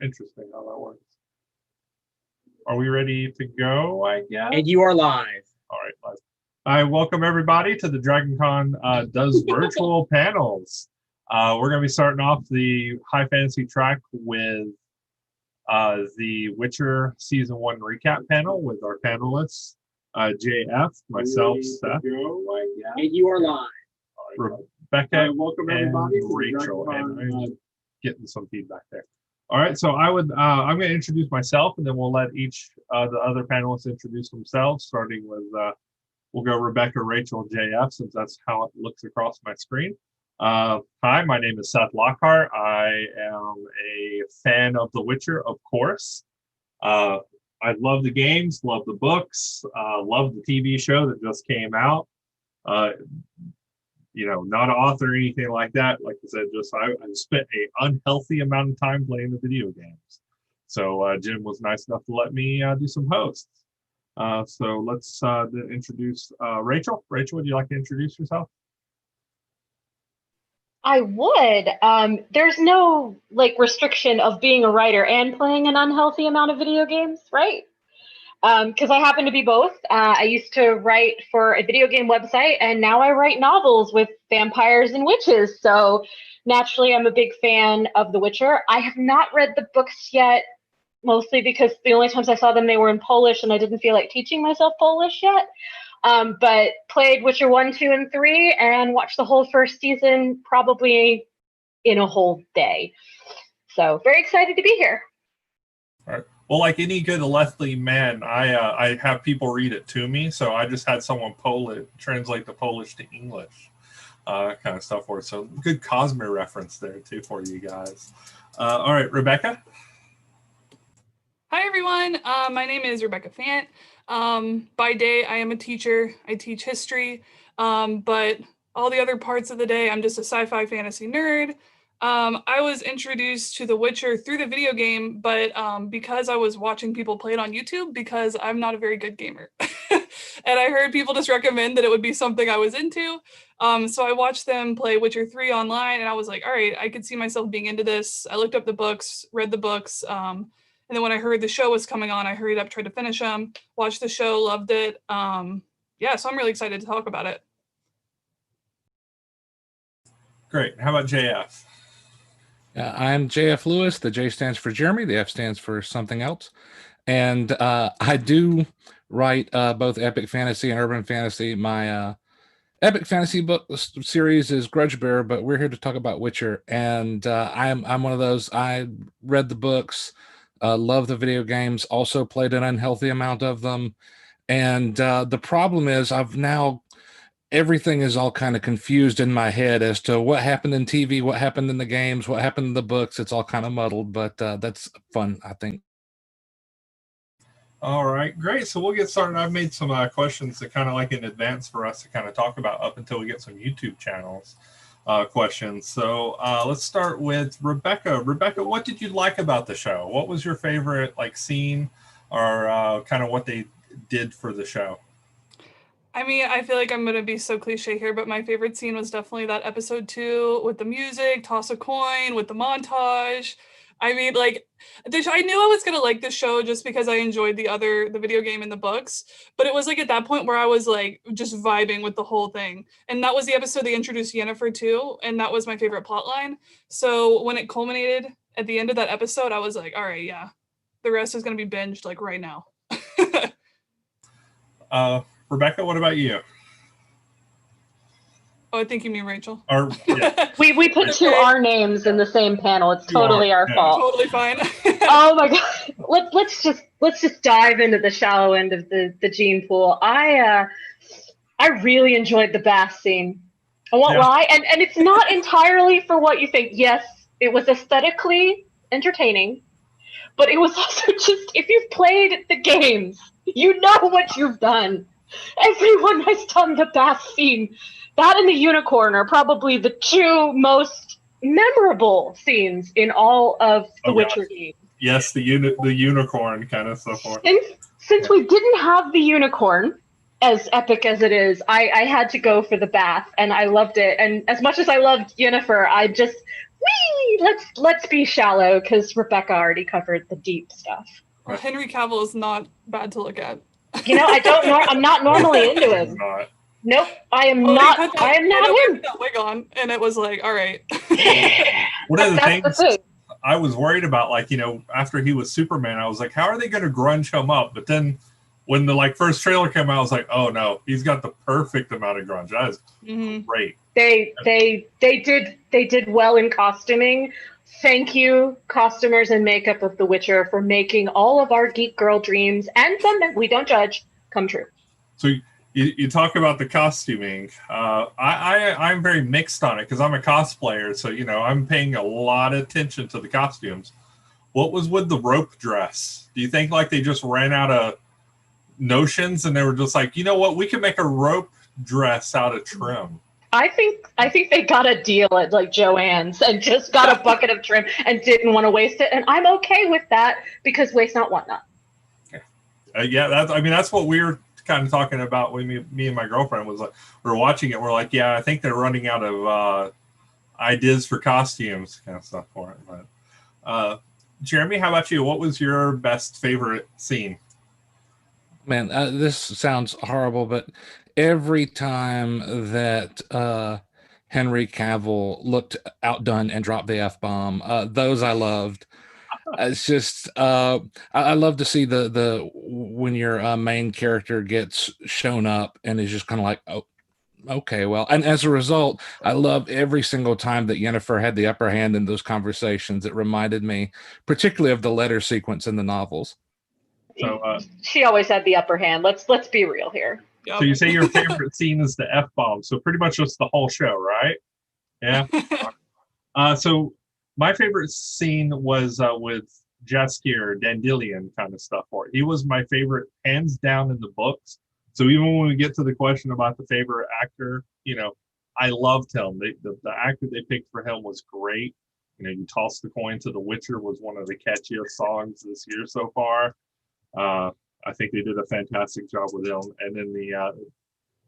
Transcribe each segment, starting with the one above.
Interesting how that works. Are we ready to go, I guess? And you are live. All right, live. I welcome everybody to the DragonCon does virtual panels. We're going to be starting off the high fantasy track with the Witcher Season 1 recap panel with our panelists, JF, myself, Seth. And you are live. Rebecca, welcome everybody, and Rachel. And I'm getting some feedback there. All right, so I'm going to introduce myself, and then we'll let each the other panelists introduce themselves, starting with, we'll go Rebecca, Rachel, JF, since that's how it looks across my screen. Hi, my name is Seth Lockhart. I am a fan of The Witcher, of course. I love the games, love the books, love the TV show that just came out. You know, not an author or anything like that. Like I said, just I spent an unhealthy amount of time playing the video games. So Jim was nice enough to let me do some hosts. So let's introduce Rachel. Rachel, would you like to introduce yourself? I would. There's no restriction of being a writer and playing an unhealthy amount of video games, right? Because I happen to be both. I used to write for a video game website, and now I write novels with vampires and witches. So naturally, I'm a big fan of The Witcher. I have not read the books yet, mostly because the only times I saw them, they were in Polish, and I didn't feel like teaching myself Polish yet. But played Witcher 1, 2, and 3, and watched the whole first season probably in a whole day. So very excited to be here. All right. Well, like any good Leslie man, I have people read it to me, so I just had someone translate the Polish to English, kind of stuff for it. So good Cosme reference there too for you guys. All right, Rebecca. Hi everyone. My name is Rebecca Fant. By day, I am a teacher. I teach history, but all the other parts of the day, I'm just a sci-fi fantasy nerd. I was introduced to The Witcher through the video game, but because I was watching people play it on YouTube, because I'm not a very good gamer. And I heard people just recommend that it would be something I was into. So I watched them play Witcher 3 online, and I was like, all right, I could see myself being into this. I looked up the books, read the books, and then when I heard the show was coming on, I hurried up, tried to finish them, watched the show, loved it. Yeah, so I'm really excited to talk about it. Great. How about JF? I'm JF Lewis. The J stands for Jeremy. The F stands for something else. And I do write both epic fantasy and urban fantasy. My epic fantasy book series is Grudgebearer, but we're here to talk about Witcher. And I'm one of those. I read the books, love the video games, also played an unhealthy amount of them. And the problem is everything is all kind of confused in my head as to what happened in TV, what happened in the games, what happened in the books. It's all kind of muddled, but that's fun, I think. All right, great. So we'll get started. I've made some questions that kind of like in advance for us to kind of talk about up until we get some YouTube channels questions. So let's start with Rebecca. Rebecca, what did you like about the show? What was your favorite scene or kind of what they did for the show? I mean, I feel like I'm going to be so cliche here, but my favorite scene was definitely that episode 2 with the music, toss a coin, with the montage. I mean, I knew I was going to like this show just because I enjoyed the video game and the books, but it was at that point where I was just vibing with the whole thing. And that was the episode they introduced Yennefer too, and that was my favorite plot line. So when it culminated at the end of that episode, I was like, all right, yeah, the rest is going to be binged right now. Rebecca, what about you? Oh, I think you mean Rachel. Yeah. We put two R names in the same panel. It's totally our fault. Totally fine. Oh my god. Let's just dive into the shallow end of the gene pool. I really enjoyed the bath scene. I won't lie, and it's not entirely for what you think. Yes, it was aesthetically entertaining, but it was also just, if you've played the games, you know what you've done. Everyone has done the bath scene. That and the unicorn are probably the two most memorable scenes in all of the Witcher games. Yes, the unicorn kind of so forth. Since we didn't have the unicorn, as epic as it is, I had to go for the bath, and I loved it. And as much as I loved Yennefer, I just Let's be shallow because Rebecca already covered the deep stuff. Well, Henry Cavill is not bad to look at. You know, I'm not normally into him. Nope, I am not. I am not him. Put that wig on, and it was like, all right. One of the things I was worried about, like, you know, after he was Superman, I was like, how are they going to grunge him up? But then when the first trailer came out, I was like, oh no, he's got the perfect amount of grunge. That is great. They did well in costuming. Thank you, costumers and makeup of The Witcher, for making all of our geek girl dreams and some that we don't judge come true. So you talk about the costuming. I'm very mixed on it because I'm a cosplayer. So, you know, I'm paying a lot of attention to the costumes. What was with the rope dress? Do you think like they just ran out of notions and they were just like, you know what, we can make a rope dress out of trim? I think they got a deal at like Joann's and just got a bucket of trim and didn't want to waste it, and I'm okay with that because waste not, want not. Yeah, that's what we were kind of talking about when me and my girlfriend was like, we were watching it. We're like, yeah, I think they're running out of ideas for costumes, kind of stuff for it. But Jeremy, how about you? What was your best favorite scene? Man, this sounds horrible, but every time that Henry Cavill looked outdone and dropped the F-bomb, those I loved. It's just I love to see the when your main character gets shown up and is just kind of like, oh, okay, well, and as a result, I love every single time that Yennefer had the upper hand in those conversations. It reminded me particularly of the letter sequence in the novels. So she always had the upper hand. Let's be real here. So you say your favorite scene is the F-bomb. So pretty much just the whole show, right? Yeah. So my favorite scene was with Jaskier, Dandelion kind of stuff for it. He was my favorite, hands down, in the books. So even when we get to the question about the favorite actor, you know, I loved him. The actor they picked for him was great. You know, You Toss the Coin to The Witcher was one of the catchiest songs this year so far. I think they did a fantastic job with him. And then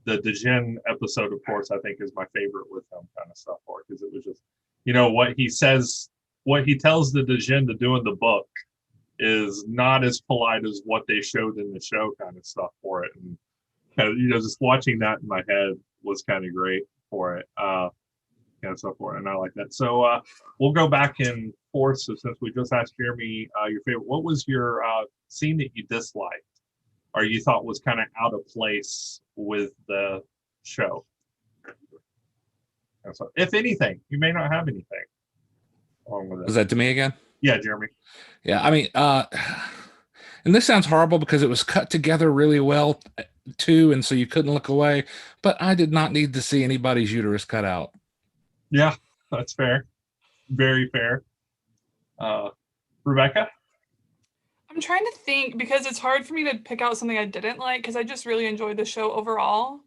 the Jin episode, of course, I think is my favorite with him kind of stuff for it, because it was just, you know, what he says, what he tells the Djinn to do in the book is not as polite as what they showed in the show kind of stuff for it. And kind of, you know, just watching that in my head was kind of great for it. Kind of stuff for it. And I like that. So we'll go back and forth. So since we just asked Jeremy your favorite, what was your scene that you disliked or you thought was kind of out of place with the show? And so, if anything, you may not have anything wrong with it. Was that to me again? Yeah, Jeremy. Yeah, I mean, and this sounds horrible because it was cut together really well too, and so you couldn't look away. But I did not need to see anybody's uterus cut out. Yeah, that's fair. Very fair. Rebecca? I'm trying to think because it's hard for me to pick out something I didn't like because I just really enjoyed the show overall.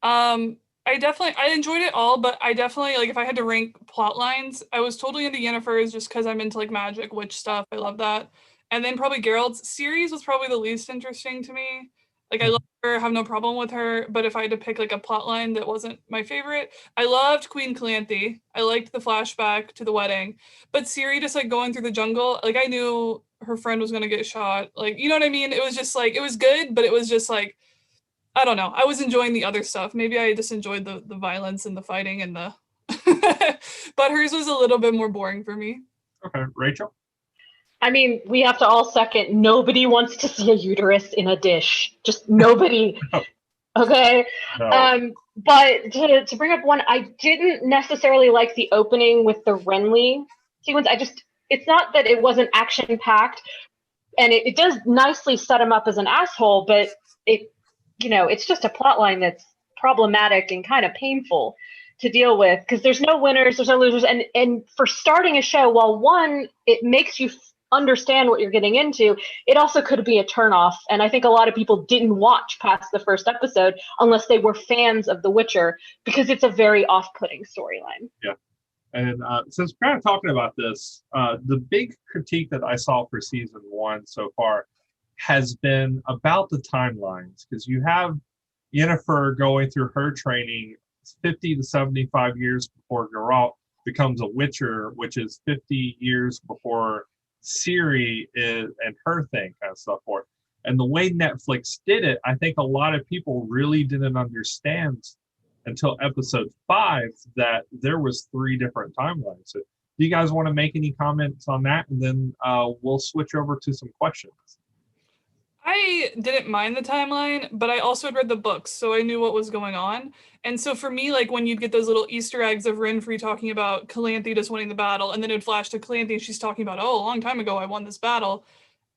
I enjoyed it all, but I definitely, like, if I had to rank plot lines, I was totally into Yennefer's just because I'm into like magic, witch stuff. I love that. And then probably Geralt's series was probably the least interesting to me. Like, I love her, have no problem with her, but if I had to pick like a plot line that wasn't my favorite, I loved Queen Calanthe. I liked the flashback to the wedding, but Ciri just like going through the jungle, like I knew her friend was gonna get shot. Like, you know what I mean? It was just like, it was good, but it was just like, I don't know. I was enjoying the other stuff. Maybe I just enjoyed the violence and the fighting and the, but hers was a little bit more boring for me. Okay, Rachel? I mean, we have to all second, nobody wants to see a uterus in a dish. Just nobody. No. Okay? No. But to bring up one, I didn't necessarily like the opening with the Renly sequence. It's not that it wasn't action-packed, and it does nicely set him up as an asshole, but it's just a plot line that's problematic and kind of painful to deal with, because there's no winners, there's no losers, and for starting a show, while one, it makes you understand what you're getting into, it also could be a turnoff. And I think a lot of people didn't watch past the first episode unless they were fans of The Witcher, because it's a very off-putting storyline. Yeah. And since we're kind of talking about this, the big critique that I saw for season 1 so far has been about the timelines, because you have Yennefer going through her training 50 to 75 years before Geralt, becomes a Witcher, which is 50 years before Ciri is and her thing kind of stuff for it. And the way Netflix did it, I think a lot of people really didn't understand until episode 5 that there was 3 different timelines. So do you guys want to make any comments on that? And then we'll switch over to some questions. I didn't mind the timeline, but I also had read the books, so I knew what was going on. And so for me, like when you'd get those little Easter eggs of Renfrey talking about Calanthe just winning the battle, and then it'd flash to Calanthe and she's talking about, oh, a long time ago I won this battle.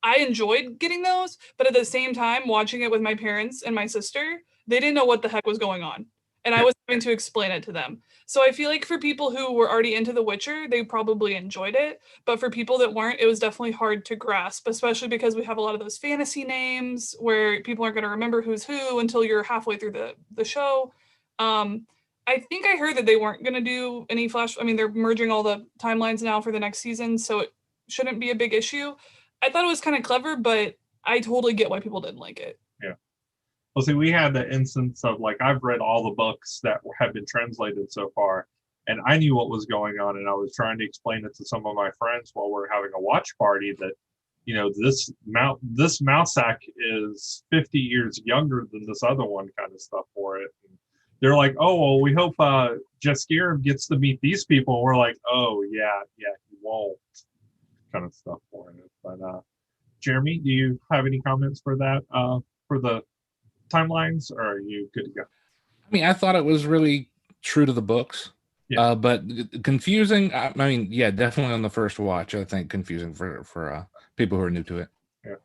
I enjoyed getting those, but at the same time, watching it with my parents and my sister, they didn't know what the heck was going on. And I was having to explain it to them. So I feel like for people who were already into The Witcher, they probably enjoyed it. But for people that weren't, it was definitely hard to grasp, especially because we have a lot of those fantasy names where people aren't going to remember who's who until you're halfway through the show. I think I heard that they weren't going to do any flash. I mean, they're merging all the timelines now for the next season, so it shouldn't be a big issue. I thought it was kind of clever, but I totally get why people didn't like it. Yeah. Well, see, we had the instance of like, I've read all the books that have been translated so far, and I knew what was going on, and I was trying to explain it to some of my friends while we're having a watch party that, you know, this Mousesack is 50 years younger than this other one kind of stuff for it. And they're like, oh, well, we hope Jaskier gets to meet these people. We're like, oh, yeah, he won't kind of stuff for it. But Jeremy, do you have any comments for that, for the timelines, or are you good to go? I mean, I thought it was really true to the books, but confusing. I mean, yeah, definitely on the first watch, I think confusing for people who are new to it. Yeah.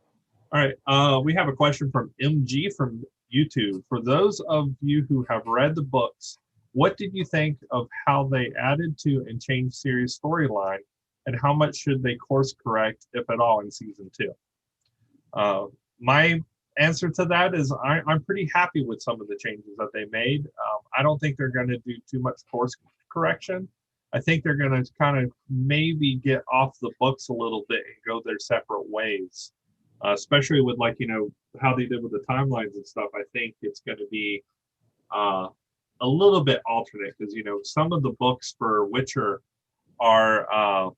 All right. We have a question from MG from YouTube. For those of you who have read the books, what did you think of how they added to and changed Ciri's storyline, and how much should they course correct, if at all, in season 2? My answer to that is I'm pretty happy with some of the changes that they made. I don't think they're going to do too much course correction. I think they're going to kind of maybe get off the books a little bit and go their separate ways, especially with, like, you know, how they did with the timelines and stuff. I think it's going to be a little bit alternate, because, you know, some of the books for Witcher are,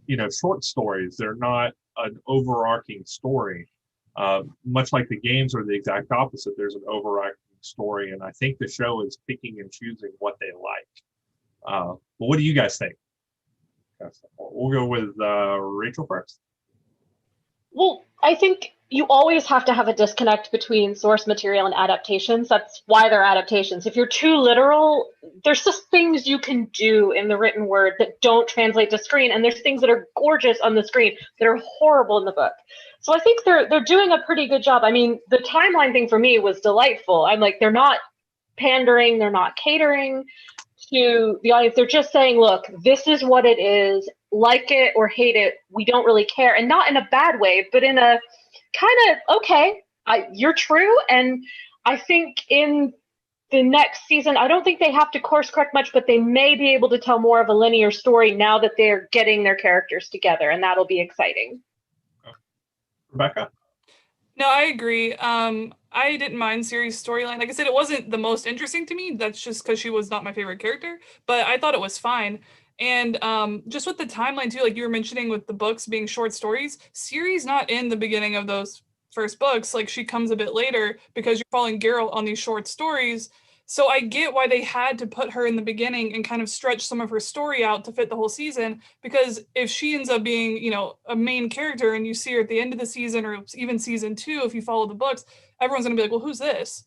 you know, short stories. They're not an overarching story. Much like the games are the exact opposite. There's an overarching story, and I think the show is picking and choosing what they like. But what do you guys think? We'll go with Rachel first. Well, I think you always have to have a disconnect between source material and adaptations. That's why they're adaptations. If you're too literal, there's just things you can do in the written word that don't translate to screen, and there's things that are gorgeous on the screen that are horrible in the book. So I think they're doing a pretty good job. I mean, the timeline thing for me was delightful. I'm like, they're not pandering, they're not catering to the audience. They're just saying, look, this is what it is. Like it or hate it, we don't really care. And not in a bad way, but in a kind of, okay, you're true. And I think in the next season, I don't think they have to course correct much, but they may be able to tell more of a linear story now that they're getting their characters together, and that'll be exciting. Rebecca? No, I agree. I didn't mind Ciri's storyline. Like I said, it wasn't the most interesting to me. That's just because she was not my favorite character, but I thought it was fine. And just with the timeline too, like you were mentioning with the books being short stories, Ciri's not in the beginning of those first books. Like she comes a bit later because you're following Geralt on these short stories. So I get why they had to put her in the beginning and kind of stretch some of her story out to fit the whole season. Because if she ends up being, you know, a main character and you see her at the end of the season or even season 2, if you follow the books, everyone's going to be like, well, who's this?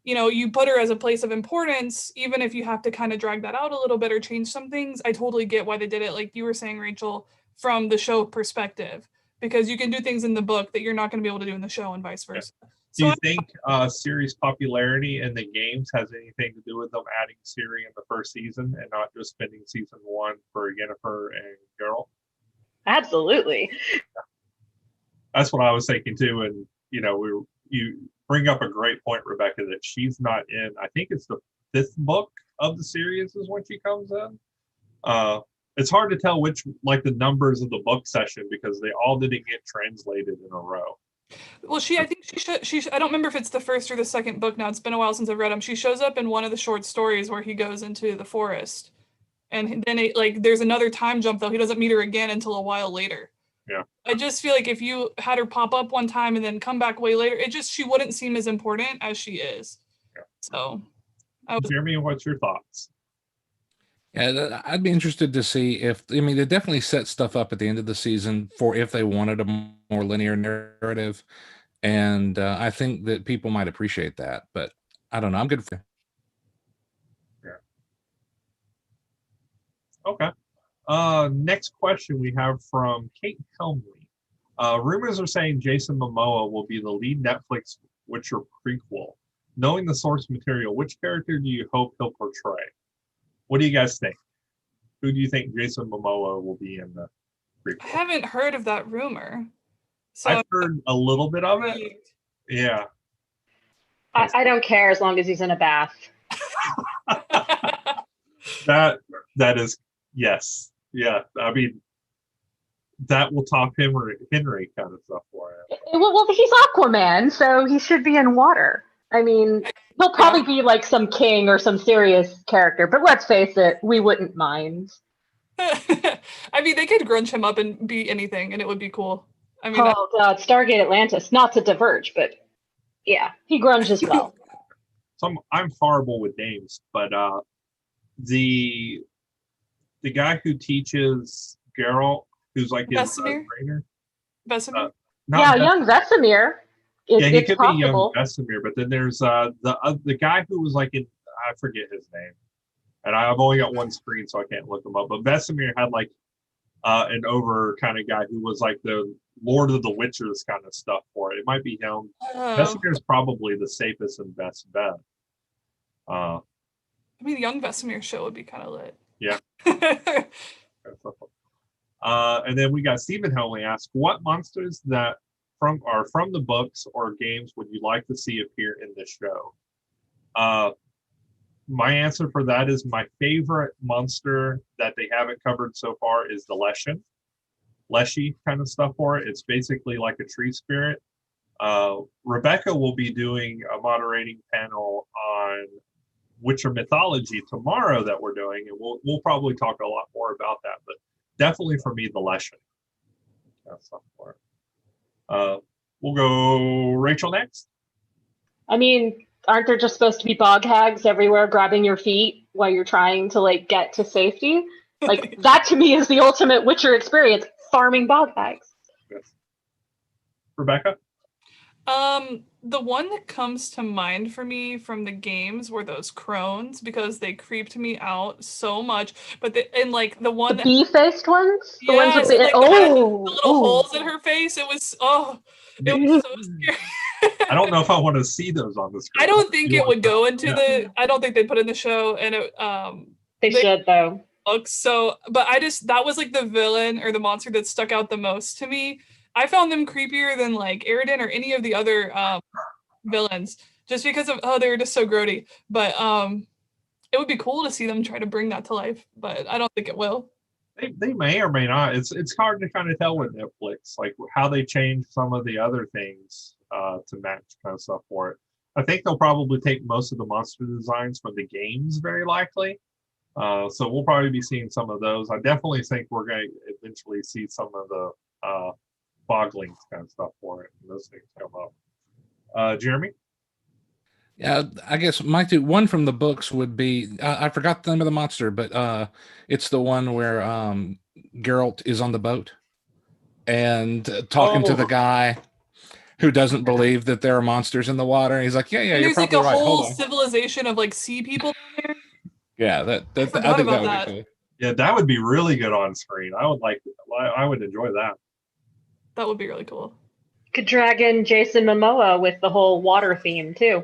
You know, you put her as a place of importance, even if you have to kind of drag that out a little bit or change some things. I totally get why they did it, like you were saying, Rachel, from the show perspective, because you can do things in the book that you're not going to be able to do in the show and vice versa. Yeah. Do you think Ciri's popularity in the games has anything to do with them adding Ciri in the first season and not just spending season 1 for Yennefer and Geralt? Absolutely. Yeah. That's what I was thinking too. And, you know, you bring up a great point, Rebecca, that she's not in, I think it's the 5th book of the series is when she comes in. It's hard to tell which, like the numbers of the book session, because they all didn't get translated in a row. Well, I think she I don't remember if it's the first or the second book now. It's been a while since I've read them. She shows up in one of the short stories where he goes into the forest. And then there's another time jump though. He doesn't meet her again until a while later. Yeah. I just feel like if you had her pop up one time and then come back way later, she wouldn't seem as important as she is. Yeah. So, Jeremy, what's your thoughts? Yeah, I'd be interested to see they definitely set stuff up at the end of the season for if they wanted a more linear narrative. And I think that people might appreciate that, but I don't know. I'm good for it. Yeah. Okay. Next question we have from Kate Helmley. Rumors are saying Jason Momoa will be the lead Netflix Witcher prequel. Knowing the source material, which character do you hope he'll portray? What do you guys think? Who do you think Jason Momoa will be in the prequel? I haven't heard of that rumor. So I've heard a little bit of it. Yeah. I don't care as long as he's in a bath. That is, yes. Yeah. I mean, that will top Henry kind of stuff for him. Well, he's Aquaman, so he should be in water. I mean, he'll probably be like some king or some serious character, but let's face it, we wouldn't mind. I mean, they could grunge him up and be anything, and it would be cool. I mean, oh God, Stargate Atlantis. Not to diverge, but yeah, he grunges well. So I'm horrible with names, but the guy who teaches Geralt, who's like his trainer. Vesemir? Young Vesemir. He could possible. be young Vesemir, but then there's the guy who was like I forget his name, and I've only got one screen, so I can't look him up. But Vesemir had like an over kind of guy who was like the Lord of the Witchers kind of stuff for it. It might be him. Vesemir is probably the safest and best bet. I mean, young Vesemir show would be kind of lit. Yeah. And then we got Stephen Helmley asked, what monsters that are from the books or games would you like to see appear in this show? My answer for that is my favorite monster that they haven't covered so far is the Leshy kind of stuff for it. It's basically like a tree spirit. Rebecca will be doing a moderating panel on Witcher mythology tomorrow that we're doing, and we'll probably talk a lot more about that, but definitely for me, the Leshy. That's stuff for it. We'll go Rachel next. I mean, aren't there just supposed to be bog hags everywhere grabbing your feet while you're trying to like get to safety? Like that to me is the ultimate Witcher experience, farming bog hags. Yes. Rebecca? The one that comes to mind for me from the games were those crones, because they creeped me out so much. But the one the bee-faced ones, the ones with the little ooh. holes in her face. It was so scary. I don't know if I want to see those on the screen. I don't think it would go into I don't think they'd put it in the show, and they should though. Looks so, but that was like the villain or the monster that stuck out the most to me. I found them creepier than like Aridin or any of the other villains, just because of they were just so grody. But it would be cool to see them try to bring that to life, but I don't think it will. They may or may not. It's hard to kind of tell with Netflix, like how they change some of the other things to match kind of stuff for it. I think they'll probably take most of the monster designs from the games, very likely. So we'll probably be seeing some of those. I definitely think we're going to eventually see some of the boglings kind of stuff for it, and those things come up. Jeremy? Yeah, I guess my one from the books would be, I forgot the name of the monster, but it's the one where Geralt is on the boat and talking to the guy who doesn't believe that there are monsters in the water. And he's like, yeah, you're probably right. There's like a whole civilization of like sea people down there. Yeah, I think that would be cool. Yeah, that would be really good on screen. I would enjoy that. That would be really cool. Could drag in Jason Momoa with the whole water theme too.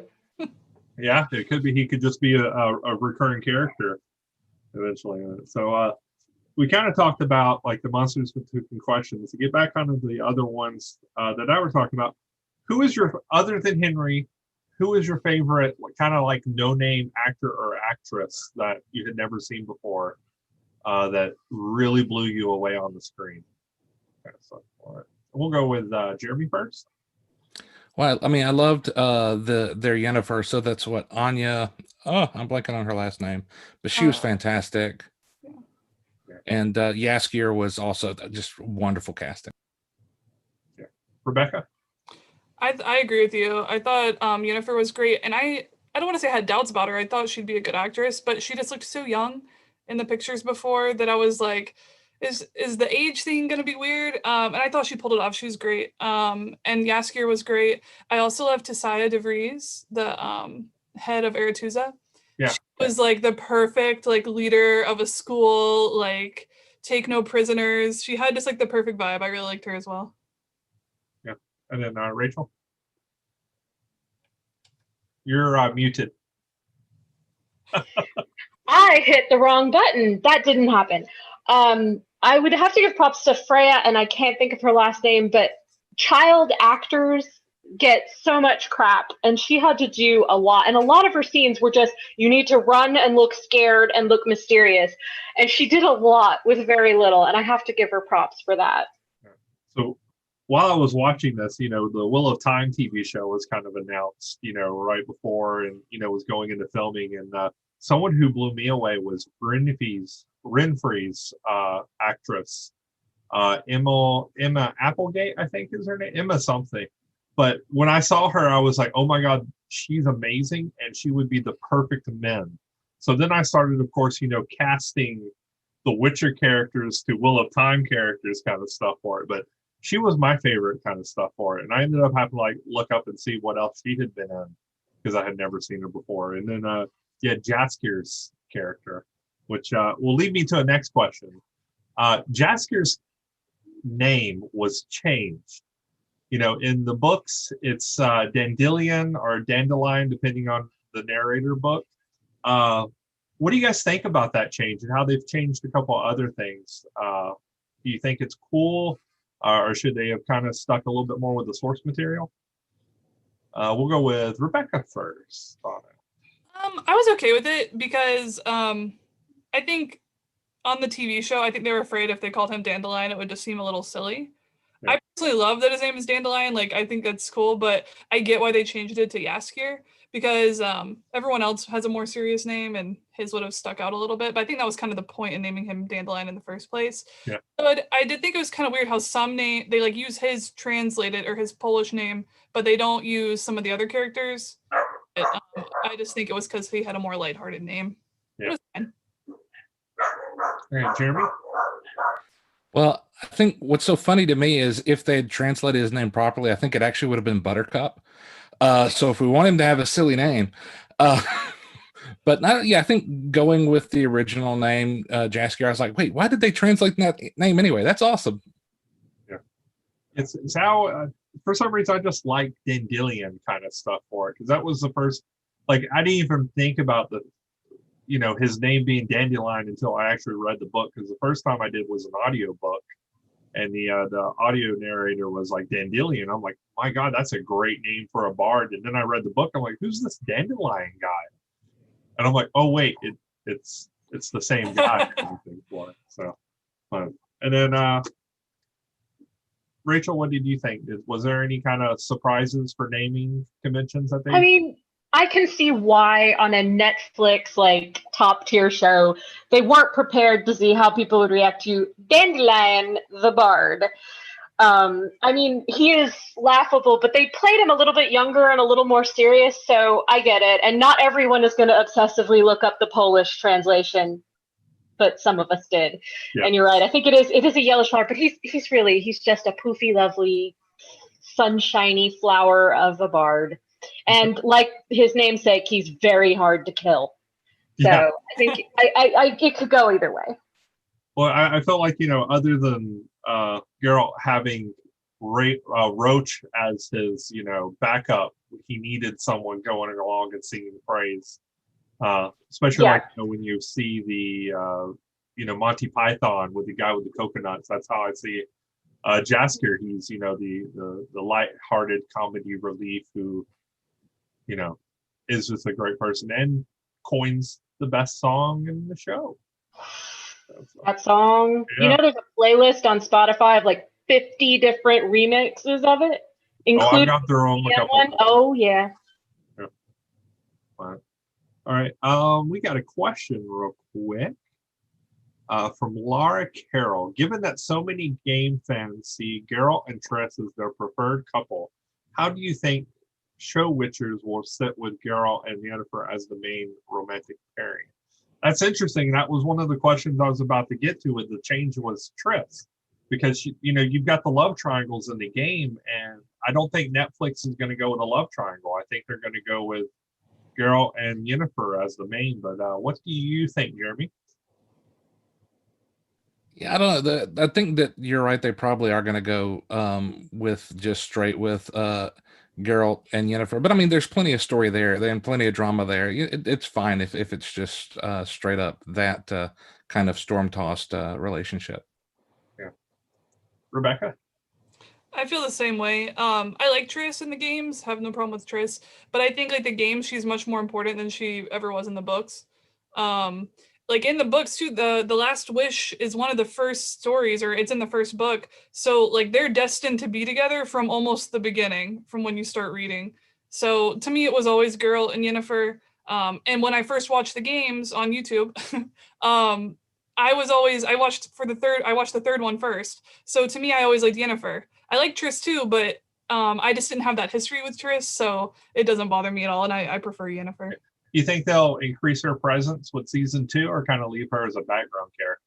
Yeah, it could be. He could just be a recurring character eventually. So we kind of talked about like the monsters with two questions. To get back onto the other ones that I was talking about, who is other than Henry, who is your favorite kind of like no-name actor or actress that you had never seen before that really blew you away on the screen? Okay, so, all right. We'll go with Jeremy first. Well, I mean, I loved their Yennefer, so that's what Anya. Oh, I'm blanking on her last name, but she was fantastic. And Yaskier was also just wonderful casting. Yeah. Rebecca? I agree with you. I thought Yennefer was great, and I don't want to say I had doubts about her. I thought she'd be a good actress, but she just looked so young in the pictures before that I was like, is the age thing gonna be weird? And I thought she pulled it off. She was great. And Yaskier was great. I also love Tissaia DeVries, the head of Aretuza. Yeah. She was like the perfect like leader of a school, like take no prisoners. She had just like the perfect vibe. I really liked her as well. Yeah. And then Rachel? You're muted. I hit the wrong button. That didn't happen. I would have to give props to Freya, and I can't think of her last name, but child actors get so much crap, and she had to do a lot. And a lot of her scenes were just, you need to run and look scared and look mysterious. And she did a lot with very little, and I have to give her props for that. So while I was watching this, the Wheel of Time TV show was kind of announced, right before, and, was going into filming. And someone who blew me away was Renfrey's actress, Emma Applegate, I think is her name, Emma something. But when I saw her, I was like, oh my God, she's amazing, and she would be the perfect men. So then I started, of course, casting the Witcher characters to Wheel of Time characters kind of stuff for it. But she was my favorite kind of stuff for it. And I ended up having to look up and see what else she had been in, because I had never seen her before. And then Jaskier's character, which will lead me to a next question. Jaskier's name was changed. In the books, it's Dandelion or Dandelion, depending on the narrator book. What do you guys think about that change and how they've changed a couple other things? Do you think it's cool, or should they have kind of stuck a little bit more with the source material? We'll go with Rebecca first on it. I was okay with it because I think on the TV show, I think they were afraid if they called him Dandelion, it would just seem a little silly. Yeah. I personally love that his name is Dandelion. I think that's cool, but I get why they changed it to Yaskier, because everyone else has a more serious name and his would have stuck out a little bit. But I think that was kind of the point in naming him Dandelion in the first place. Yeah. But I did think it was kind of weird how some name, they use his translated or his Polish name, but they don't use some of the other characters. But, I just think it was because he had a more lighthearted name. Yeah. It was fine. All right, Jeremy? Well, I think what's so funny to me is if they had translated his name properly, I think it actually would have been Buttercup. So if we want him to have a silly name, but not, I think going with the original name, Jaskier, I was like, wait, why did they translate that name anyway? That's awesome. Yeah, it's how for some reason I just like Dandelion kind of stuff for it, because that was the first. I didn't even think about his name being Dandelion until I actually read the book, because the first time I did was an audio book, and the audio narrator was like Dandelion. I'm like, my God, that's a great name for a bard. And then I read the book. I'm like, who's this Dandelion guy? And I'm like, oh wait, it's the same guy. So, and then Rachel, what did you think? Was there any kind of surprises for naming conventions that they? I mean, I can see why on a Netflix top tier show they weren't prepared to see how people would react to Dandelion the Bard. I mean, he is laughable, but they played him a little bit younger and a little more serious, so I get it. And not everyone is going to obsessively look up the Polish translation, but some of us did. Yeah. And you're right. I think it is a yellow flower, but he's just a poofy, lovely, sunshiny flower of a bard. And like his namesake, he's very hard to kill. So yeah. I think it could go either way. Well, I felt like, other than Geralt having Roach as his, backup, he needed someone going along and singing praise. Especially when you see the, Monty Python with the guy with the coconuts. That's how I see Jaskier. He's, the light-hearted comedy relief who, is just a great person and coins the best song in the show. That song, yeah. There's a playlist on Spotify of 50 different remixes of it, including I got through them a couple. One. Oh yeah. All right. We got a question real quick. From Laura Carroll. Given that so many game fans see Geralt and Triss as their preferred couple, how do you think show witchers will sit with Geralt and Yennefer as the main romantic pairing? That's interesting. That was one of the questions I was about to get to with the change was Triss. Because, you've got the love triangles in the game, and I don't think Netflix is going to go with a love triangle. I think they're going to go with Geralt and Yennefer as the main. But what do you think, Jeremy? Yeah, I don't know. I think that you're right. They probably are going to go with just straight with Geralt and Yennefer. But I mean, there's plenty of story there, and plenty of drama there. It's fine if it's just straight up that kind of storm-tossed relationship. Yeah. Rebecca? I feel the same way. I like Triss in the games, have no problem with Triss, but I think like the game, she's much more important than she ever was in the books. Like in the books too, the Last Wish is one of the first stories, or it's in the first book. So like they're destined to be together from almost the beginning, from when you start reading. So to me, it was always Geralt and Yennefer. And when I first watched the games on YouTube, I watched the third one first. So to me, I always liked Yennefer. I like Triss too, but I just didn't have that history with Triss, so it doesn't bother me at all, and I prefer Yennefer. You think they'll increase her presence with season 2, or kind of leave her as a background character?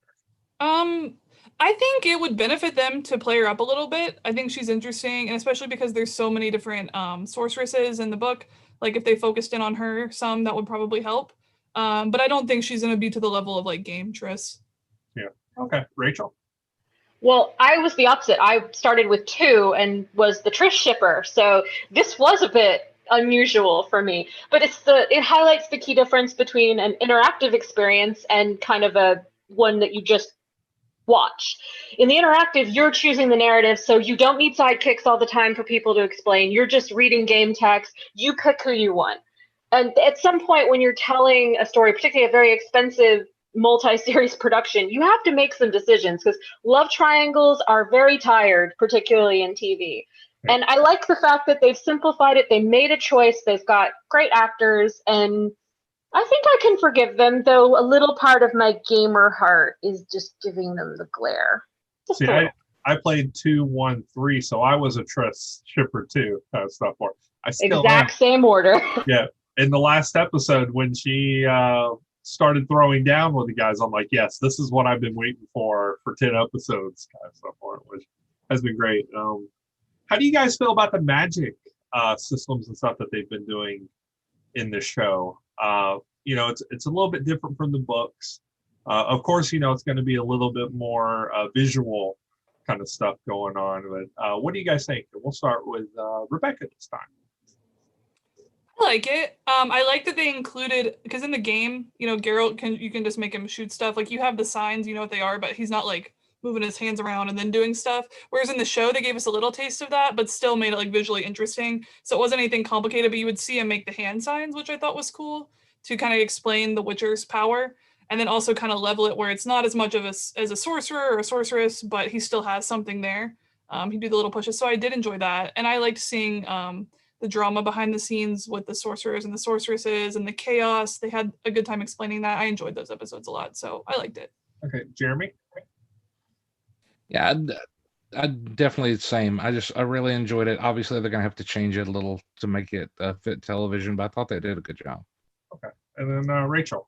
I think it would benefit them to play her up a little bit. I think she's interesting, and especially because there's so many different sorceresses in the book. Like if they focused in on her some, that would probably help. But I don't think she's going to be to the level of like game Triss. Yeah. Okay. Rachel? Well, I was the opposite. I started with 2 and was the Trish shipper. So this was a bit unusual for me, but it highlights the key difference between an interactive experience and kind of a one that you just watch. In the interactive, you're choosing the narrative, so you don't need sidekicks all the time for people to explain. You're just reading game text. You pick who you want. And at some point when you're telling a story, particularly a very expensive multi-series production, you have to make some decisions because love triangles are very tired, particularly in TV. And I like the fact that they've simplified it. They made a choice. They've got great actors, and I think I can forgive them, though a little part of my gamer heart is just giving them the glare. See, I played 2, 1, 3, so I was a Triss shipper too. Stuff for I still exact same order. Yeah. In the last episode, when she started throwing down with the guys, I'm like, yes, this is what I've been waiting for 10 episodes, kind of stuff for it, which has been great. How do you guys feel about the magic systems and stuff that they've been doing in the show? It's a little bit different from the books. Of course, it's going to be a little bit more visual kind of stuff going on. But what do you guys think? We'll start with Rebecca this time. I like it. I like that they included, because in the game, Geralt you can just make him shoot stuff. Like you have the signs, you know what they are, but he's not like moving his hands around and then doing stuff. Whereas in the show, they gave us a little taste of that, but still made it like visually interesting. So it wasn't anything complicated, but you would see him make the hand signs, which I thought was cool to kind of explain the Witcher's power. And then also kind of level it where it's not as much of as a sorcerer or a sorceress, but he still has something there. He'd do the little pushes. So I did enjoy that. And I liked seeing the drama behind the scenes with the sorcerers and the sorceresses and the chaos. They had a good time explaining that. I enjoyed those episodes a lot. So I liked it. Okay. Jeremy? Yeah, I definitely the same. I really enjoyed it. Obviously, they're going to have to change it a little to make it fit television, but I thought they did a good job. Okay. And then Rachel?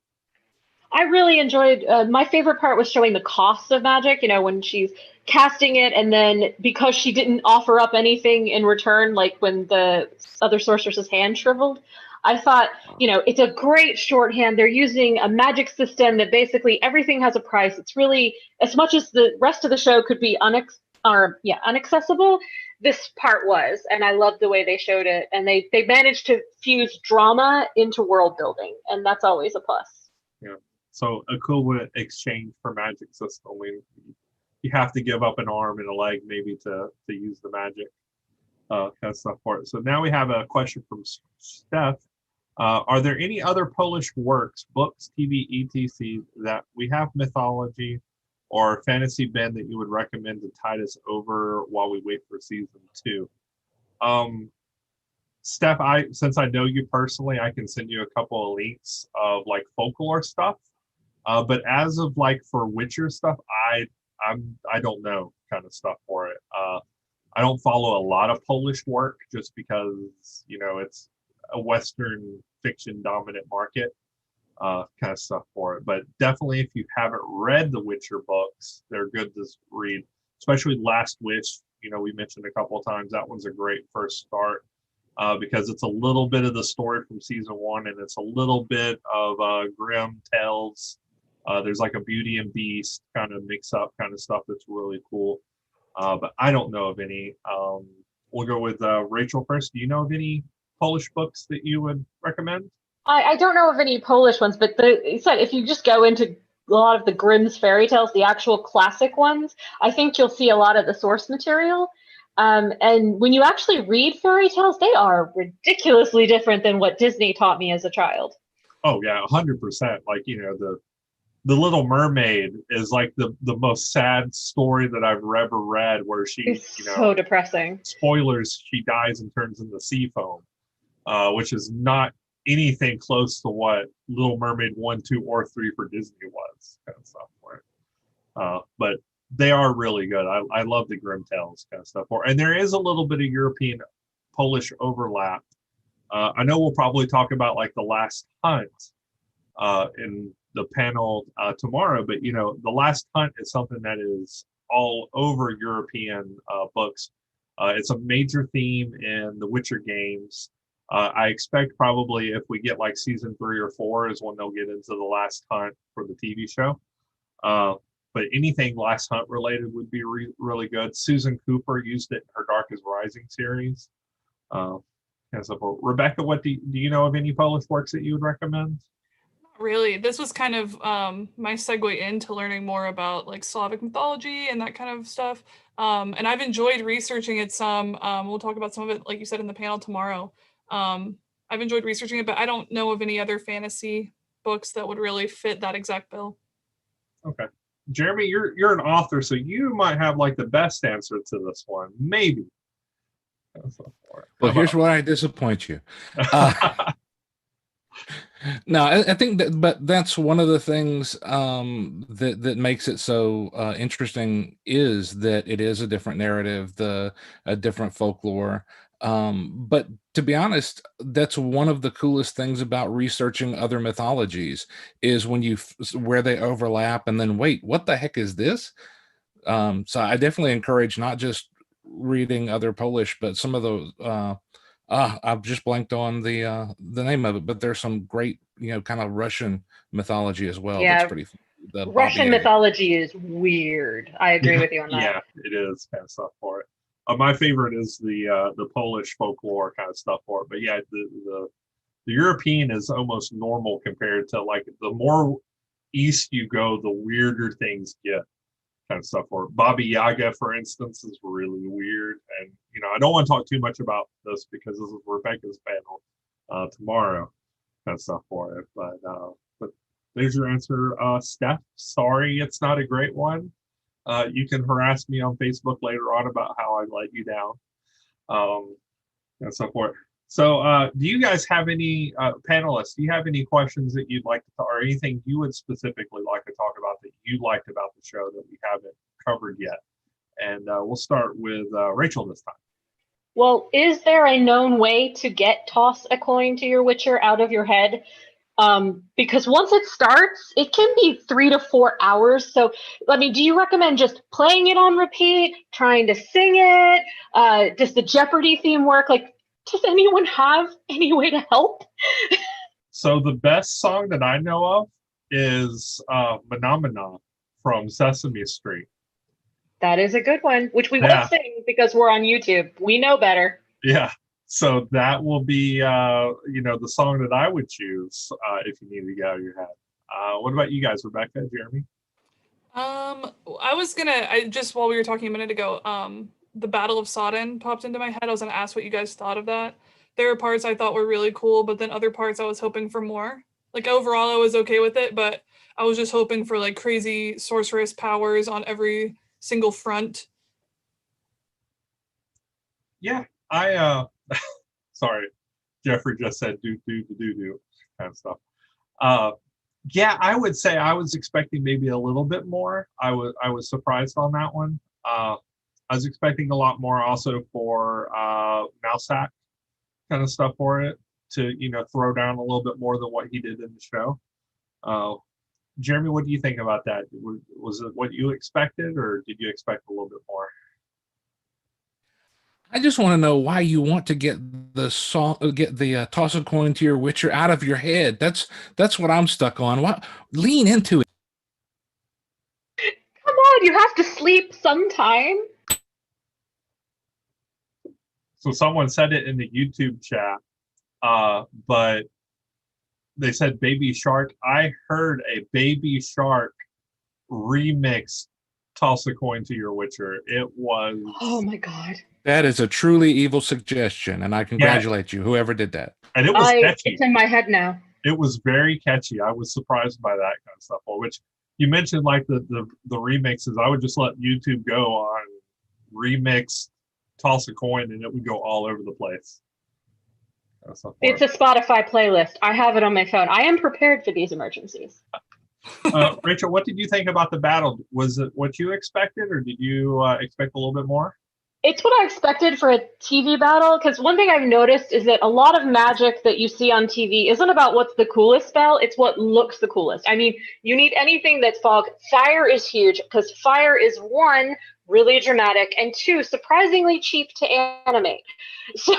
I really enjoyed, my favorite part was showing the cost of magic, when she's casting it, and then because she didn't offer up anything in return, like when the other sorceress's hand shriveled, I thought, it's a great shorthand. They're using a magic system that basically everything has a price. It's really, as much as the rest of the show could be unaccessible, this part was, and I loved the way they showed it. And they managed to fuse drama into world building, and that's always a plus. Yeah. So a cool exchange for magic system. You have to give up an arm and a leg maybe to use the magic kind of stuff for it. So now we have a question from Seth. Are there any other Polish works, books, TV, etc. that we have mythology or fantasy bend that you would recommend to tide us over while we wait for season 2? Steph, since I know you personally, I can send you a couple of links of like folklore stuff But as of like for Witcher stuff, I don't know kind of stuff for it. I don't follow a lot of Polish work just because it's a Western fiction dominant market kind of stuff for it. But definitely, if you haven't read the Witcher books, they're good to read, especially Last Wish. We mentioned a couple of times that one's a great first start because it's a little bit of the story from season 1, and it's a little bit of Grimm tales. There's like a Beauty and Beast kind of mix up kind of stuff that's really cool. But I don't know of any. We'll go with Rachel first. Do you know of any Polish books that you would recommend? I don't know of any Polish ones, but you said if you just go into a lot of the Grimm's fairy tales, the actual classic ones, I think you'll see a lot of the source material. And when you actually read fairy tales, they are ridiculously different than what Disney taught me as a child. Oh yeah, 100%. Like the Little Mermaid is like the most sad story that I've ever read, where she It's so depressing. Spoilers, she dies and turns into sea foam, which is not anything close to what Little Mermaid 1, 2, or 3 for Disney was kind of stuff for it. But they are really good. I love the Grimm tales kind of stuff for it. And there is a little bit of European Polish overlap. I know we'll probably talk about like The Last Hunt in the panel tomorrow, but The Last Hunt is something that is all over European books. It's a major theme in the Witcher games. I expect probably if we get like season 3 or 4 is when they'll get into The Last Hunt for the TV show. But anything Last Hunt related would be really good. Susan Cooper used it in her Dark is Rising series. And so Rebecca, what do you know of any Polish works that you would recommend? Really, this was kind of my segue into learning more about like Slavic mythology and that kind of stuff. And I've enjoyed researching it some. We'll talk about some of it, like you said, in the panel tomorrow. I've enjoyed researching it, but I don't know of any other fantasy books that would really fit that exact bill. Okay. Jeremy, you're an author, so you might have like the best answer to this one. Maybe. Well, here's where I disappoint you. No, I think that, but that's one of the things that makes it so interesting is that it is a different narrative, a different folklore. But to be honest, that's one of the coolest things about researching other mythologies is when where they overlap and then wait, what the heck is this? So I definitely encourage not just reading other Polish, but some of those. I've just blanked on the name of it, but there's some great, kind of Russian mythology as well. Yeah, That's pretty. The Russian mythology is weird. I agree with you on that. Yeah, it is kind of stuff for it. My favorite is the Polish folklore kind of stuff for it. But yeah, the European is almost normal compared to like the more east you go, the weirder things get kind of stuff for it. Baba Yaga, for instance, is really weird. And I don't want to talk too much about this because this is Rebecca's panel tomorrow kind of stuff for it. But there's your answer, Steph. Sorry, it's not a great one. You can harass me on Facebook later on about how I let you down, and so forth. So, do you guys have any panelists? Do you have any questions that you'd like to talk, or anything you would specifically like to talk about that you liked about the show that we haven't covered yet? And we'll start with Rachel this time. Well, is there a known way to get toss a coin to your Witcher out of your head? Because once it starts, it can be 3 to 4 hours. So, do you recommend just playing it on repeat, trying to sing it? Does the Jeopardy theme work? Does anyone have any way to help? So the best song that I know of is Phenomena from Sesame Street. That is a good one, which we won't sing because we're on YouTube. We know better. Yeah. So that will be, the song that I would choose if you need to get out of your head. What about you guys, Rebecca, Jeremy? Just while we were talking a minute ago, the Battle of Sodden popped into my head. I was going to ask what you guys thought of that. There were parts I thought were really cool, but then other parts I was hoping for more. Overall, I was okay with it, but I was just hoping for crazy sorceress powers on every single front. Yeah, sorry, Jeffrey just said do kind of stuff. Yeah, I would say I was expecting maybe a little bit more. I was surprised on that one. I was expecting a lot more also for Mousesack kind of stuff for it to throw down a little bit more than what he did in the show. Uh, Jeremy, what do you think about that? Was it what you expected, or did you expect a little bit more? I just want to know why you want to get the toss a coin to your Witcher out of your head. That's what I'm stuck on. Why, lean into it. Come on, you have to sleep sometime. So someone said it in the YouTube chat, but they said Baby Shark. I heard a Baby Shark remix toss a coin to your Witcher. It was. Oh my god. That is a truly evil suggestion, and I congratulate you, whoever did that. And it was catchy. It's in my head now. It was very catchy. I was surprised by that kind of stuff. Which you mentioned, like the remixes. I would just let YouTube go on remix, toss a coin, and it would go all over the place. It's a Spotify playlist. I have it on my phone. I am prepared for these emergencies. Rachel, what did you think about the battle? Was it what you expected, or did you expect a little bit more? It's what I expected for a TV battle, because one thing I've noticed is that a lot of magic that you see on TV isn't about what's the coolest spell, it's what looks the coolest. I mean, you need anything that's fog. Fire is huge, because fire is, one, really dramatic, and two, surprisingly cheap to animate. So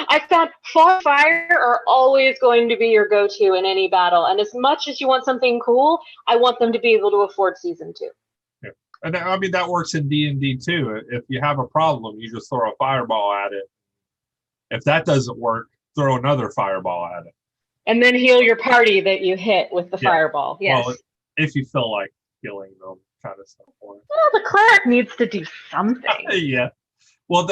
I found fog, fire are always going to be your go-to in any battle, and as much as you want something cool, I want them to be able to afford season 2. And I mean, that works in D&D too. If you have a problem, you just throw a fireball at it. If that doesn't work, throw another fireball at it. And then heal your party that you hit with the fireball. Yes. Well, if you feel like healing them, kind of stuff. Well, the cleric needs to do something. Yeah. Well,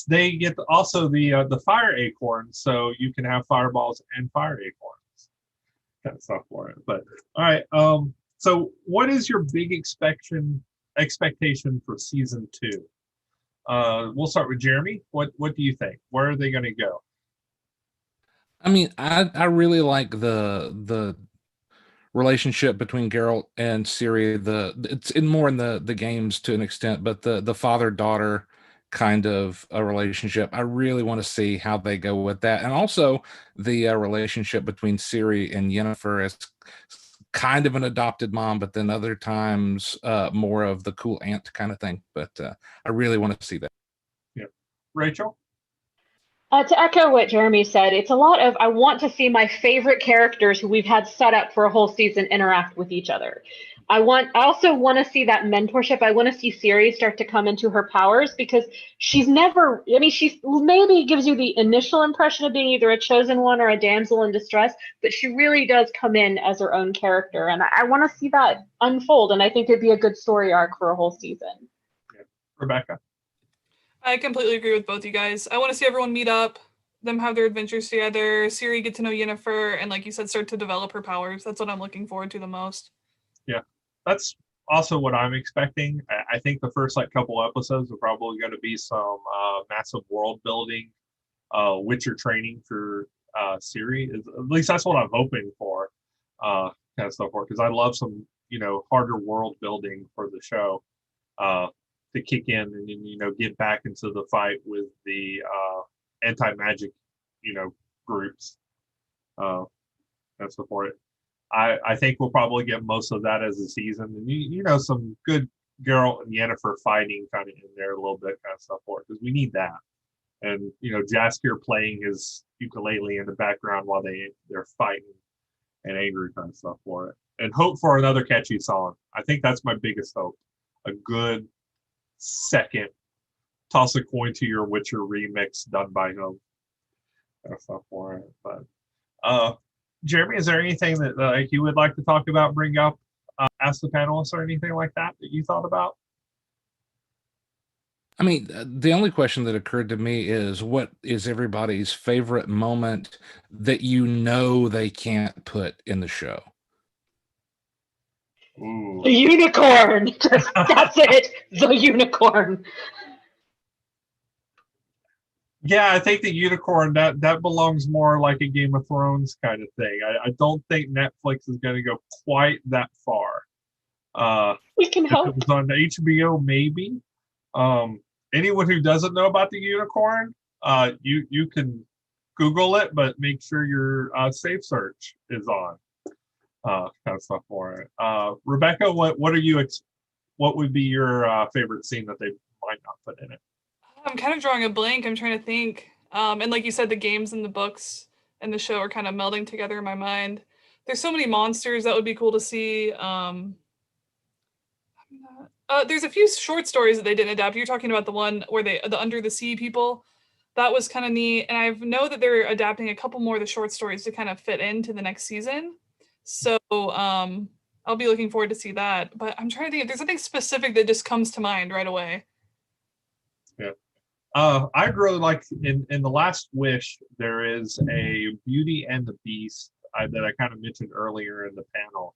they get also the fire acorn, so you can have fireballs and fire acorns, kind of stuff for it. But all right. So what is your big expectation for season 2? We'll start with Jeremy. What do you think? Where are they going to go? I mean, I really like the relationship between Geralt and Ciri. It's more in the games to an extent, but the father-daughter kind of a relationship. I really want to see how they go with that, and also the relationship between Ciri and Yennefer as kind of an adopted mom, but then other times more of the cool aunt kind of thing. But I really want to see that. Yeah, Rachel. To echo what Jeremy said, it's a lot of I want to see my favorite characters who we've had set up for a whole season interact with each other. I also want to see that mentorship. I want to see Ciri start to come into her powers, because she's never, I mean, she maybe gives you the initial impression of being either a chosen one or a damsel in distress, but she really does come in as her own character. And I want to see that unfold. And I think it'd be a good story arc for a whole season. Yeah. Rebecca? I completely agree with both you guys. I want to see everyone meet up, them have their adventures together, Ciri get to know Yennefer, and like you said, start to develop her powers. That's what I'm looking forward to the most. Yeah, that's also what I'm expecting. I think the first couple episodes are probably going to be some massive world building, Witcher training for Ciri. At least that's what I'm hoping for, kind of stuff for, because I love some harder world building for the show. To kick in and then get back into the fight with the anti-magic groups. That's for it. I think we'll probably get most of that as a season, and some good Geralt and Yennefer fighting kind of in there a little bit, kind of stuff for it, because we need that. And Jaskier playing his ukulele in the background while they're fighting and angry, kind of stuff for it. And hope for another catchy song. I think that's my biggest hope. A good second toss a coin to your Witcher remix done by him. That's not for it. But Jeremy, is there anything that you would like to talk about, bring up, ask the panelists, or anything like that you thought about? I mean, the only question that occurred to me is, what is everybody's favorite moment that they can't put in the show? Ooh. The unicorn. That's it. The unicorn. Yeah, I think the unicorn that belongs more like a Game of Thrones kind of thing. I don't think Netflix is going to go quite that far. We can If it hope. was on HBO, maybe. Anyone who doesn't know about the unicorn, you can Google it, but make sure your safe search is on. Kind of stuff for it. Rebecca, what are you? What would be your favorite scene that they might not put in it? I'm kind of drawing a blank. I'm trying to think. And like you said, the games and the books and the show are kind of melding together in my mind. There's so many monsters that would be cool to see. There's a few short stories that they didn't adapt. You're talking about the one where the under the sea people. That was kind of neat. And I know that they're adapting a couple more of the short stories to kind of fit into the next season. So I'll be looking forward to see that. But I'm trying to think if there's something specific that just comes to mind right away. Yeah. I'd really like in the Last Wish there is a Beauty and the Beast that I kind of mentioned earlier in the panel.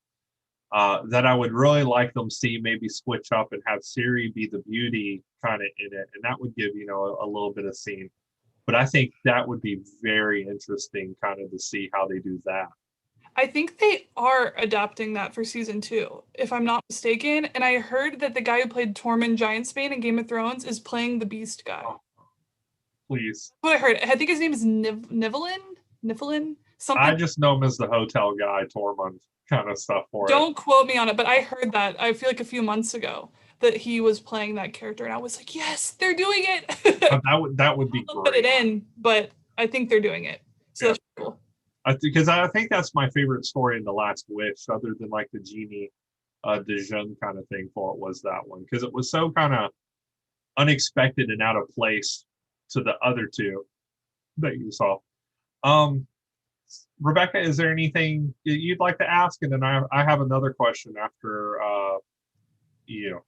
That I would really like them see maybe switch up and have Siri be the beauty kind of in it, and that would give a little bit of scene. But I think that would be very interesting, kind of to see how they do that. I think they are adapting that for season 2, if I'm not mistaken. And I heard that the guy who played Tormund Giantsbane in Game of Thrones is playing the Beast guy. Oh, please. That's what I heard. I think his name is Niflin? Something. I just know him as the hotel guy, Tormund, kind of stuff for it. Don't quote me on it, but I heard that, I feel like a few months ago, that he was playing that character. And I was like, yes, they're doing it. That would be I'll great. put it in, but I think they're doing it. So that's cool. Because I think that's my favorite story in The Last Wish, other than like the genie Dijon kind of thing for it, was that one, because it was so kind of unexpected and out of place to the other two that you saw. Rebecca, is there anything you'd like to ask? And then I have another question after you.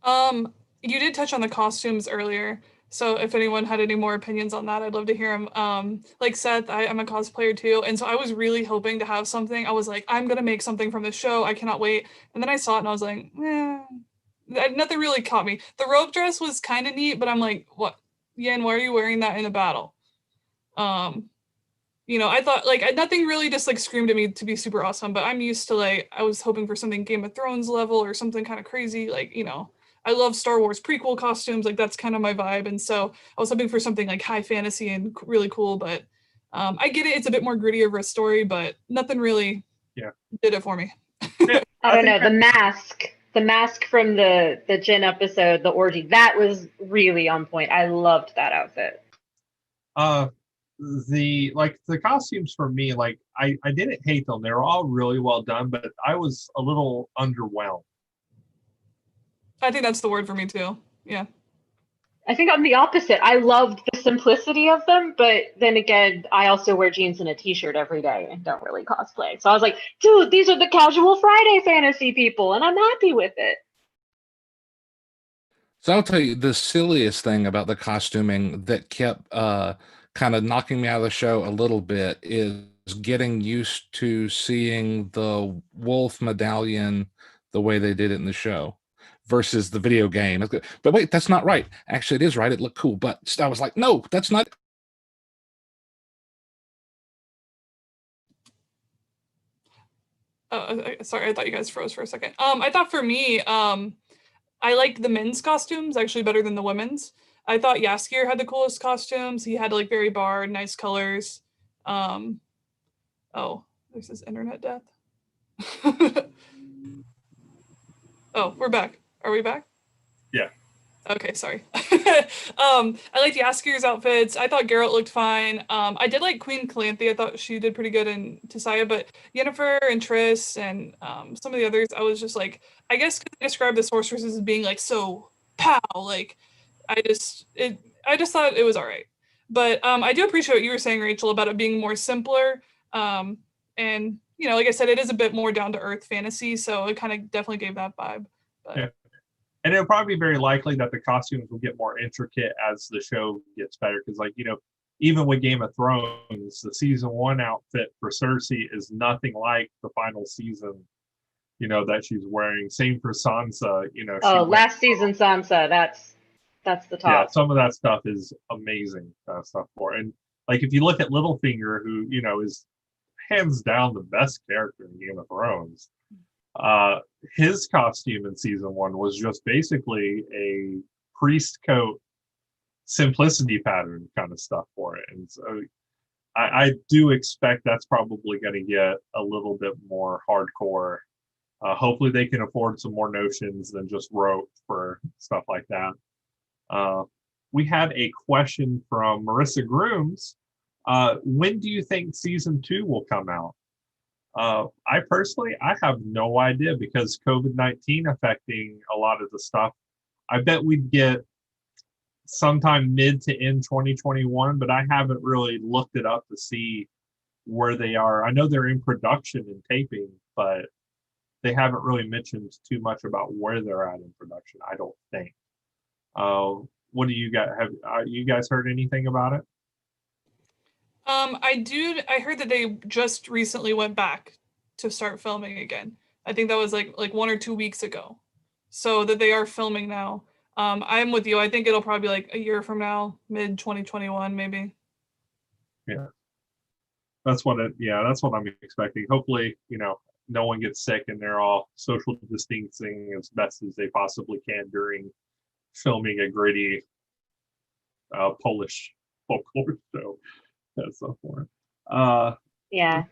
You did touch on the costumes earlier. So if anyone had any more opinions on that, I'd love to hear them. Like Seth, I'm a cosplayer too. And so I was really hoping to have something. I was like, I'm going to make something from the show. I cannot wait. And then I saw it and I was like, nothing really caught me. The robe dress was kind of neat, but I'm like, what? Yen, why are you wearing that in a battle? I thought like nothing really just like screamed at me to be super awesome, but I'm used to I was hoping for something Game of Thrones level or something kind of crazy. I love Star Wars prequel costumes. Like that's kind of my vibe. And so I was hoping for something like high fantasy and really cool, but I get it. It's a bit more gritty of a story, but nothing really did it for me. I don't know. The mask from the Jin episode, the orgy, that was really on point. I loved that outfit. The costumes for me, I didn't hate them. They were all really well done, but I was a little underwhelmed. I think that's the word for me too. Yeah. I think I'm the opposite. I loved the simplicity of them, but then again, I also wear jeans and a t-shirt every day and don't really cosplay. So I was like, dude, these are the casual Friday fantasy people, and I'm happy with it. So I'll tell you the silliest thing about the costuming that kept kind of knocking me out of the show a little bit is getting used to seeing the wolf medallion the way they did it in the show versus the video game. But wait, that's not right. Actually, it is right. It looked cool. But I was like, no, that's not. Sorry, I thought you guys froze for a second. I thought for me, I liked the men's costumes actually better than the women's. I thought Yaskier had the coolest costumes. He had very barred, nice colors. Oh, there's this internet death. Oh, we're back. Are we back? Yeah. Okay, sorry. I liked Yaskier's outfits. I thought Geralt looked fine. I did like Queen Calanthe. I thought she did pretty good in Tisaya, but Yennefer and Triss and some of the others, I was just like, I guess I described the sorceresses as being so pow. I just thought it was all right. But I do appreciate what you were saying, Rachel, about it being more simpler. And like I said, it is a bit more down to earth fantasy, so it kind of definitely gave that vibe. But. Yeah. And it'll probably be very likely that the costumes will get more intricate as the show gets better. Because, even with Game of Thrones, the season 1 outfit for Cersei is nothing like the final season, that she's wearing. Same for Sansa, last season Sansa, that's That's the Yeah, top. some of that stuff is amazing stuff for it. And like if you look at Littlefinger, who is hands down the best character in Game of Thrones, his costume in season 1 was just basically a priest coat simplicity pattern kind of stuff for it. And so I do expect that's probably going to get a little bit more hardcore. Hopefully they can afford some more notions than just rope for stuff like that. We had a question from Marissa Grooms. When do you think season 2 will come out? I personally have no idea, because COVID-19 affecting a lot of the stuff. I bet we'd get sometime mid to end 2021, but I haven't really looked it up to see where they are. I know they're in production and taping, but they haven't really mentioned too much about where they're at in production, I don't think. What do you guys have? You guys heard anything about it? I heard that they just recently went back to start filming again. I think that was like 1 or 2 weeks ago. So that they are filming now. I'm with you. I think it'll probably be like a year from now, mid 2021 maybe. Yeah. That's what I'm expecting. Hopefully, no one gets sick and they're all social distancing as best as they possibly can during filming a gritty Polish folklore show. That's so fun. Yeah.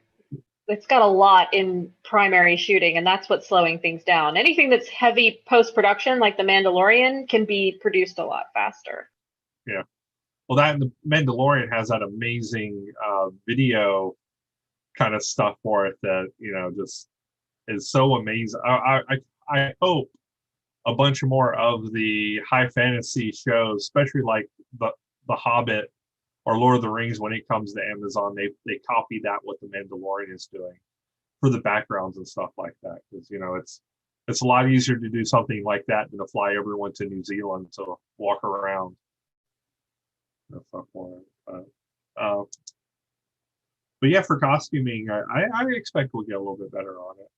It's got a lot in primary shooting, and that's what's slowing things down. Anything that's heavy post-production, like The Mandalorian, can be produced a lot faster. Yeah. Well, that and The Mandalorian has that amazing video kind of stuff for it that, just is so amazing. I hope a bunch more of the high fantasy shows, especially like the Hobbit or Lord of the Rings, when it comes to Amazon, they copy that what The Mandalorian is doing for the backgrounds and stuff like that. Because it's a lot easier to do something like that than to fly everyone to New Zealand to walk around. That's not for it. But yeah, for costuming, I expect we'll get a little bit better on it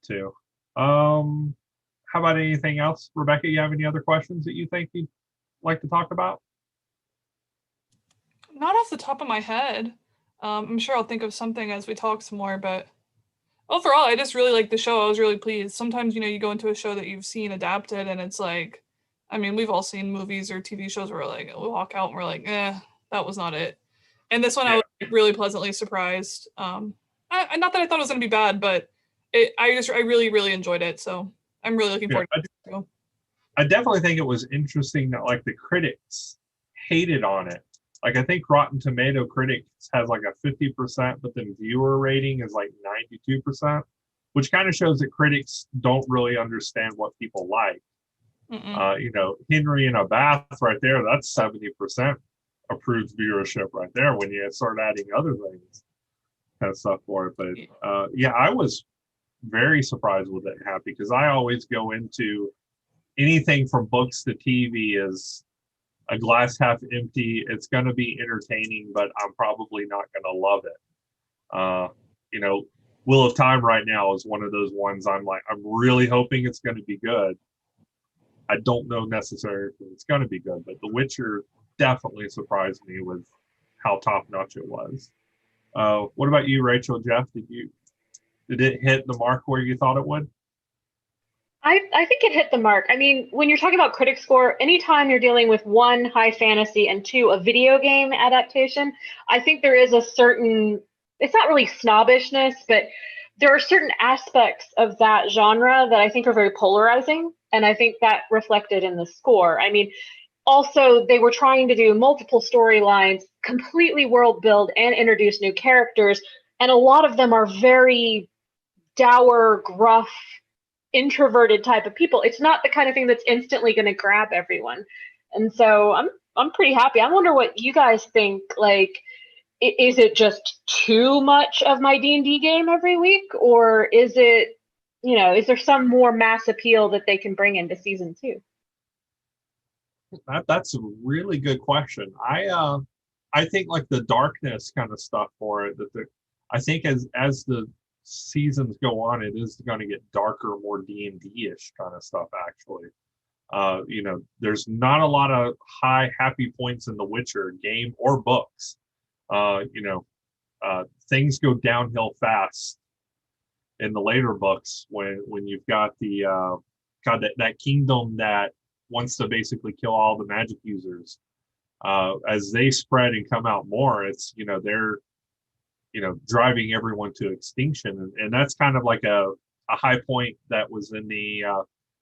too. How about anything else, Rebecca? You have any other questions that you think you'd like to talk about? Not off the top of my head. I'm sure I'll think of something as we talk some more, but overall, I just really liked the show. I was really pleased. Sometimes, you go into a show that you've seen adapted and it's like, I mean, we've all seen movies or TV shows where we walk out and we're like, that was not it. And this one, I was really pleasantly surprised. Not that I thought it was going to be bad, but I really, really enjoyed it. So I'm really looking forward to it. I definitely think it was interesting that like the critics hated on it. Like I think Rotten Tomato critics has like a 50%, but then viewer rating is like 92%, which kind of shows that critics don't really understand what people like. Henry in a Bath right there, that's 70% approved viewership right there when you start adding other things and stuff for it. But I was very surprised with it happy, because I always go into anything from books to TV as a glass half empty. It's going to be entertaining, but I'm probably not going to love it. Wheel of Time right now is one of those ones I'm really hoping it's going to be good. I don't know necessarily if it's going to be good, but The Witcher definitely surprised me with how top notch it was. What about you, Rachel? Jeff, did it hit the mark where you thought it would? I think it hit the mark. I mean, when you're talking about critic score, anytime you're dealing with one, high fantasy, and two, a video game adaptation, I think there is a certain, it's not really snobbishness, but there are certain aspects of that genre that I think are very polarizing. And I think that reflected in the score. I mean, also, they were trying to do multiple storylines, completely world build, and introduce new characters. And a lot of them are very dour, gruff, introverted type of people. It's not the kind of thing that's instantly going to grab everyone. And so I'm pretty happy. I wonder what you guys think. Like, is it just too much of my D&D game every week, or is it, is there some more mass appeal that they can bring into season 2? That's a really good question. I think like the darkness kind of stuff for it, I think as the seasons go on, it is going to get darker, more D&D-ish kind of stuff actually. There's not a lot of high happy points in The Witcher game or books. Things go downhill fast in the later books when you've got that kingdom that wants to basically kill all the magic users. As they spread and come out more, it's they're driving everyone to extinction, and that's kind of like a high point that was in the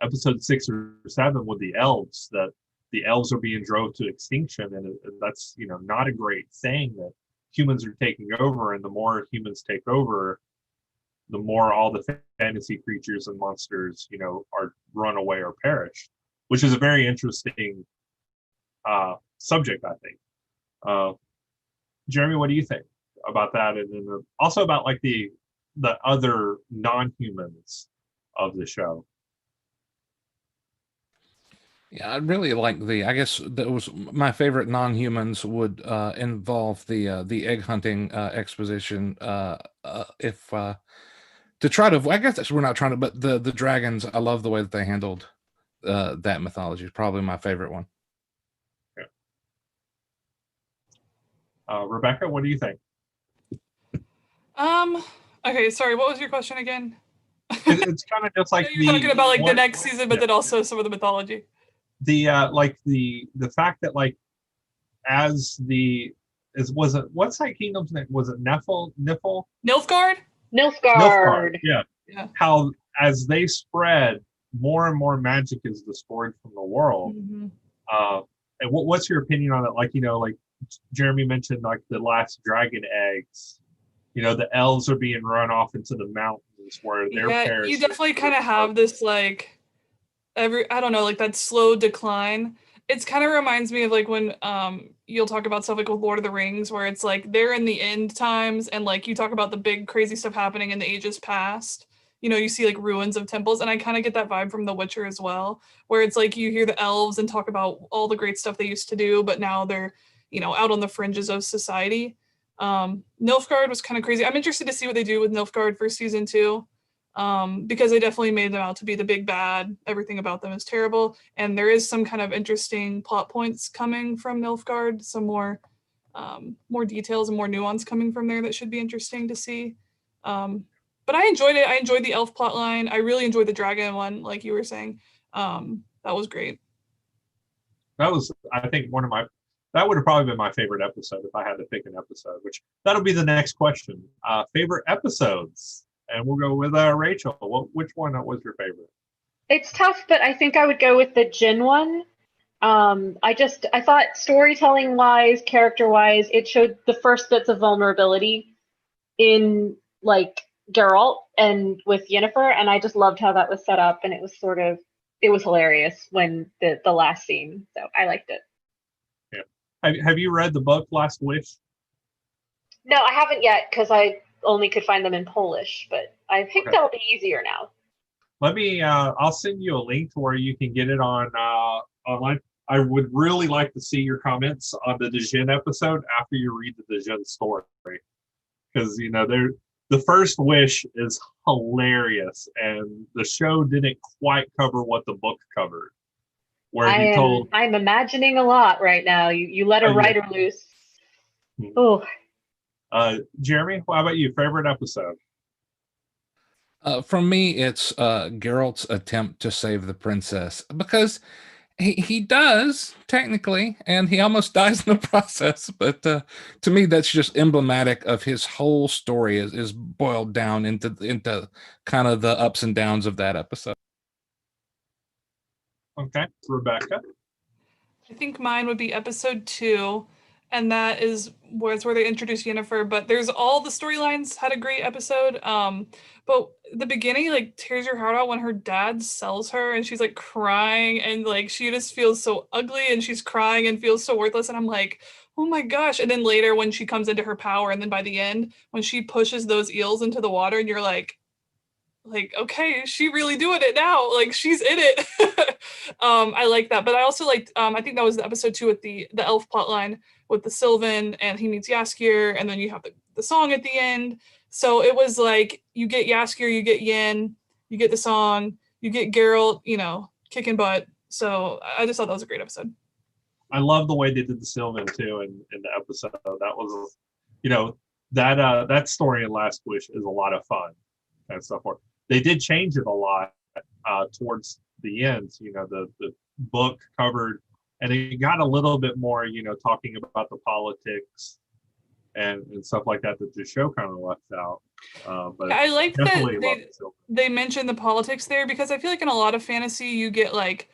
episode 6 or 7 with the elves, that the elves are being drove to extinction, and that's not a great thing, that humans are taking over, and the more humans take over, the more all the fantasy creatures and monsters are run away or perish, which is a very interesting subject, I think. Jeremy, what do you think about that, and then also about like the other non-humans of the show? Yeah, I really like I guess that was my favorite non-humans would involve the egg hunting exposition. If to try to, I guess we're not trying to, but the dragons, I love the way that they handled that mythology. Is probably my favorite one. Yeah. Rebecca, what do you think? Okay, sorry, what was your question again? It's kind of just like you're talking about like the next season, but then also some of the mythology. The fact that like what's that kingdom's name? Was it Nifl? Nilfgaard? Nilfgaard. Yeah. How as they spread, more and more magic is destroyed from the world. Mm-hmm. And what's your opinion on it? Like like Jeremy mentioned, like the last dragon eggs. The elves are being run off into the mountains where they're perishing. You definitely kind of have this like I don't know, like that slow decline. It's kind of reminds me of like when you'll talk about stuff like with Lord of the Rings, where it's like they're in the end times, and like you talk about the big crazy stuff happening in the ages past. You see like ruins of temples, and I kind of get that vibe from The Witcher as well, where it's like you hear the elves and talk about all the great stuff they used to do, but now they're out on the fringes of society. Nilfgaard was kind of crazy. I'm interested to see what they do with Nilfgaard for season 2. Because they definitely made them out to be the big bad. Everything about them is terrible, and there is some kind of interesting plot points coming from Nilfgaard, some more details and more nuance coming from there that should be interesting to see. But I enjoyed it. I enjoyed the elf plot line. I really enjoyed the dragon one, like you were saying. That was great. That was, I think, that would have probably been my favorite episode if I had to pick an episode, which that'll be the next question. Favorite episodes. And we'll go with Rachel. Which one was your favorite? It's tough, but I think I would go with the Jin one. I thought storytelling wise, character wise, it showed the first bits of vulnerability in like Geralt and with Yennefer, and I just loved how that was set up, and it was hilarious when the last scene. So I liked it. Yeah. Have you read the book Last Wish? No, I haven't yet because I only could find them in Polish, but I think that'll be easier now. Let me I'll send you a link to where you can get it on online. I would really like to see your comments on the Djinn episode after you read the Djinn story, because the first wish is hilarious, and the show didn't quite cover what the book covered. Where I'm imagining a lot right now. You let a writer loose. Oh. Jeremy, how about you? Favorite episode? From me, it's Geralt's attempt to save the princess, because he does technically, and he almost dies in the process. But to me, that's just emblematic of his whole story is boiled down into kind of the ups and downs of that episode. Okay, Rebecca. I think mine would be episode 2. And that is where they introduced Yennefer, but there's all the storylines had a great episode. But the beginning like tears your heart out when her dad sells her, and she's like crying, and like she just feels so ugly, and she's crying and feels so worthless. And I'm like, oh my gosh. And then later when she comes into her power, and then by the end when she pushes those eels into the water, and you're like, okay, is she really doing it now? Like she's in it. I like that. But I also liked I think that was the episode 2 with the elf plotline with the Sylvan, and he meets Jaskier, and then you have the song at the end. So it was like you get Jaskier, you get Yen, you get the song, you get Geralt, kicking butt. So I just thought that was a great episode. I love the way they did the Sylvan too in the episode. That was, you know, that story in Last Wish is a lot of fun and stuff. They did change it a lot towards the end. You know, the book covered, and it got a little bit more, you know, talking about the politics and stuff like that the show kind of left out. But I like definitely that they mentioned the politics there, because I feel like in a lot of fantasy you get like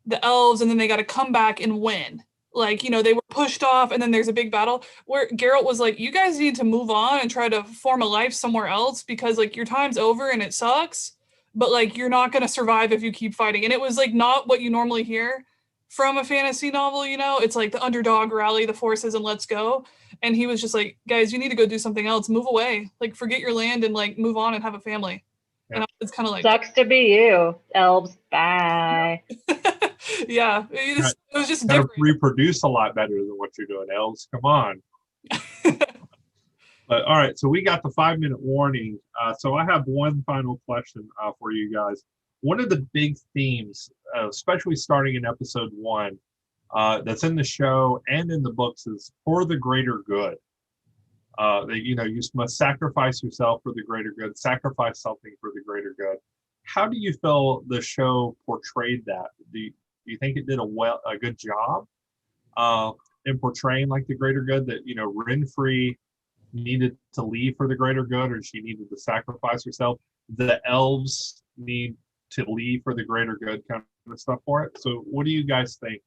the elves and then they got to come back and win. Like, you know, they were pushed off and then there's a big battle, where Geralt was like, you guys need to move on and try to form a life somewhere else, because like your time's over and it sucks, but like you're not going to survive if you keep fighting. And it was like not what you normally hear from a fantasy novel, you know. It's like the underdog rally the forces and let's go. And he was just like, guys, you need to go do something else, move away, like forget your land and like move on and have a family. Yeah. And it's kind of like, sucks to be you, elves, bye. Yeah, it was just kind different. of reproduce a lot better than what you're doing, elves. Come on. But all right, so we got the 5-minute warning. So I have one final question for you guys. One of the big themes, especially starting in episode 1, that's in the show and in the books, is for the greater good. That, you know, you must sacrifice yourself for the greater good, sacrifice something for the greater good. How do you feel the show portrayed that? Do you think it did a good job in portraying like the greater good, that, you know, Renfrey needed to leave for the greater good, or she needed to sacrifice herself? The elves need to leave for the greater good, kind of stuff for it. So what do you guys think?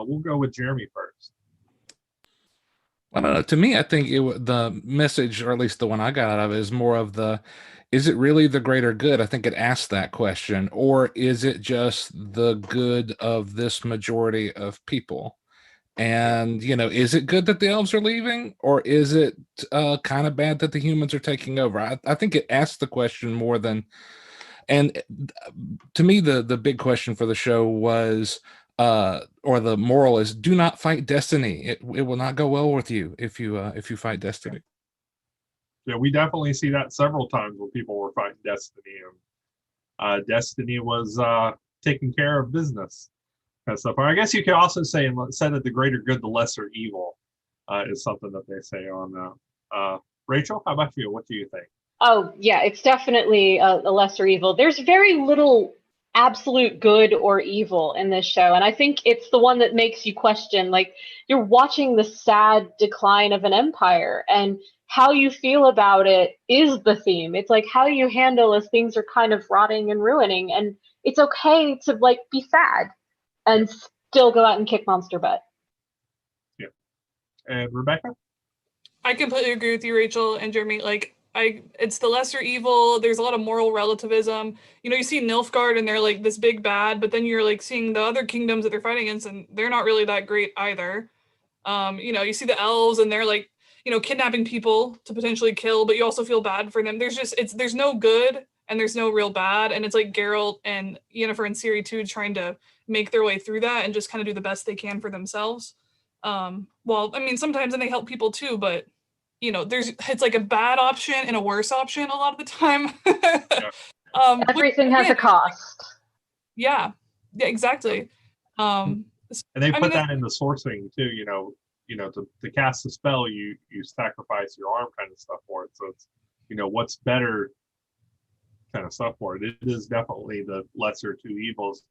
We'll go with Jeremy first. I don't know. To me, I think the message, or at least the one I got out of it, is more of is it really the greater good? I think it asks that question. Or is it just the good of this majority of people? And, you know, is it good that the elves are leaving? Or is it kind of bad that the humans are taking over? I think it asks the question more than... And to me, the big question for the show was... or the moral is, do not fight destiny. It will not go well with you if you fight destiny. Yeah, we definitely see that several times when people were fighting destiny, and destiny was taking care of business and stuff. Or I guess you could also say that the greater good, the lesser evil, is something that they say on that. Rachel, how about you? What do you think? Oh yeah, it's definitely a lesser evil. There's very little absolute good or evil in this show, and I think it's the one that makes you question, like, you're watching the sad decline of an empire, and how you feel about it is the theme. It's like how you handle as things are kind of rotting and ruining, and it's okay to like be sad and still go out and kick monster butt. Yeah. And Rebecca? I completely agree with you, Rachel and Jeremy. Like, it's the lesser evil. There's a lot of moral relativism. You know, you see Nilfgaard and they're like this big bad, but then you're like seeing the other kingdoms that they're fighting against and they're not really that great either. You know, you see the elves and they're like, you know, kidnapping people to potentially kill, but you also feel bad for them. There's no good and there's no real bad. And it's like Geralt and Yennefer and Ciri too, trying to make their way through that and just kind of do the best they can for themselves. Well, I mean, sometimes and they help people too, but you know, it's like a bad option and a worse option a lot of the time. Yeah. Everything has a cost. Yeah, exactly. And they put that in the sourcing too. You know, to cast a spell, you sacrifice your arm, kind of stuff for it. So it's, you know, what's better, kind of stuff for it. It is definitely the lesser two evils,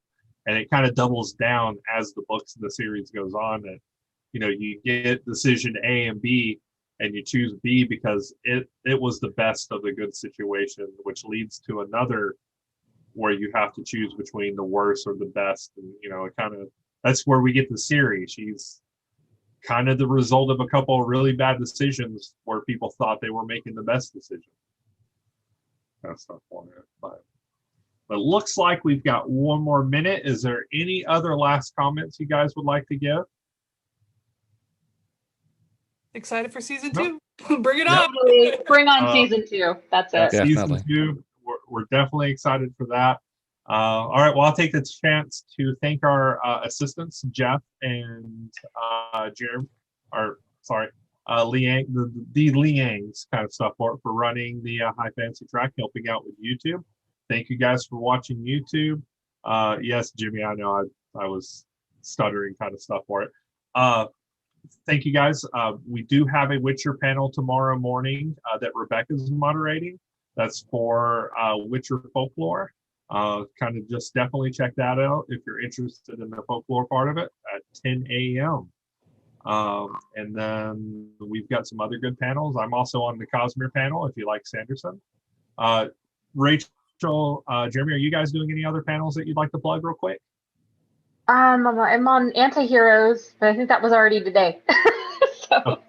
and it kind of doubles down as the books of the series goes on. That, you know, you get decision A and B, and you choose B because it was the best of the good situation, which leads to another where you have to choose between the worst or the best. And, you know, it kind of, that's where we get the series. She's kind of the result of a couple of really bad decisions where people thought they were making the best decision. That's not for it, but it looks like we've got one more minute. Is there any other last comments you guys would like to give? Excited for season Nope. 2. Bring it Yep. on. Bring on season 2. That's it. Definitely. Season 2, we're definitely excited for that. All right, well, I'll take this chance to thank our assistants, Jeff and Jeremy, Liang, the Liangs kind of stuff for running the High Fantasy Track, helping out with YouTube. Thank you guys for watching YouTube. Yes, Jimmy, I know I was stuttering kind of stuff for it. Thank you guys. We do have a Witcher panel tomorrow morning that Rebecca's moderating. That's for Witcher folklore. Kind of just definitely check that out if you're interested in the folklore part of it at 10 a.m. And then we've got some other good panels. I'm also on the Cosmere panel if you like Sanderson. Rachel, Jeremy, are you guys doing any other panels that you'd like to plug real quick? I'm on anti-heroes, but I think that was already today. So.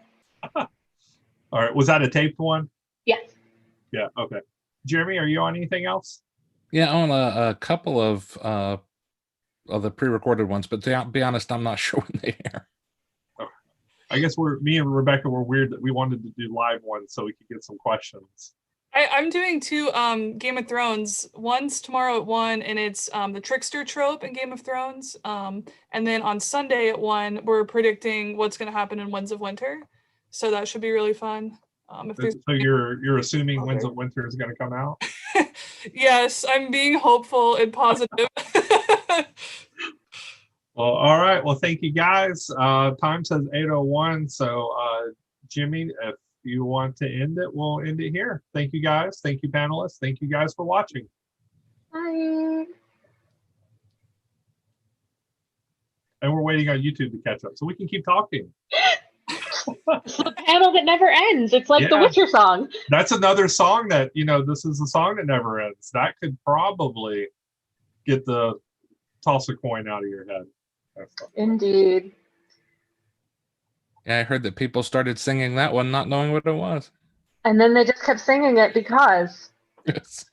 All right. Was that a taped one? Yes. Yeah. Okay. Jeremy, are you on anything else? Yeah, on a couple of the pre-recorded ones, but to be honest, I'm not sure when they air. I guess me and Rebecca were weird that we wanted to do live ones so we could get some questions. I'm doing 2 Game of Thrones. One's tomorrow at 1, and it's the trickster trope in Game of Thrones. And then on Sunday at 1, we're predicting what's going to happen in Winds of Winter. So that should be really fun. So you're assuming Winds of Winter is going to come out? Yes, I'm being hopeful and positive. Well, all right. Well, thank you guys. Time says 8:01. So Jimmy, if you want to end it, we'll end it here. Thank you guys. Thank you, panelists. Thank you guys for watching. Bye. And we're waiting on YouTube to catch up so we can keep talking. It's the panel that never ends. It's like the Witcher song. That's another song that, this is a song that never ends. That could probably get the toss a coin out of your head. Indeed. Yeah, I heard that people started singing that one, not knowing what it was. And then they just kept singing it because. Yes.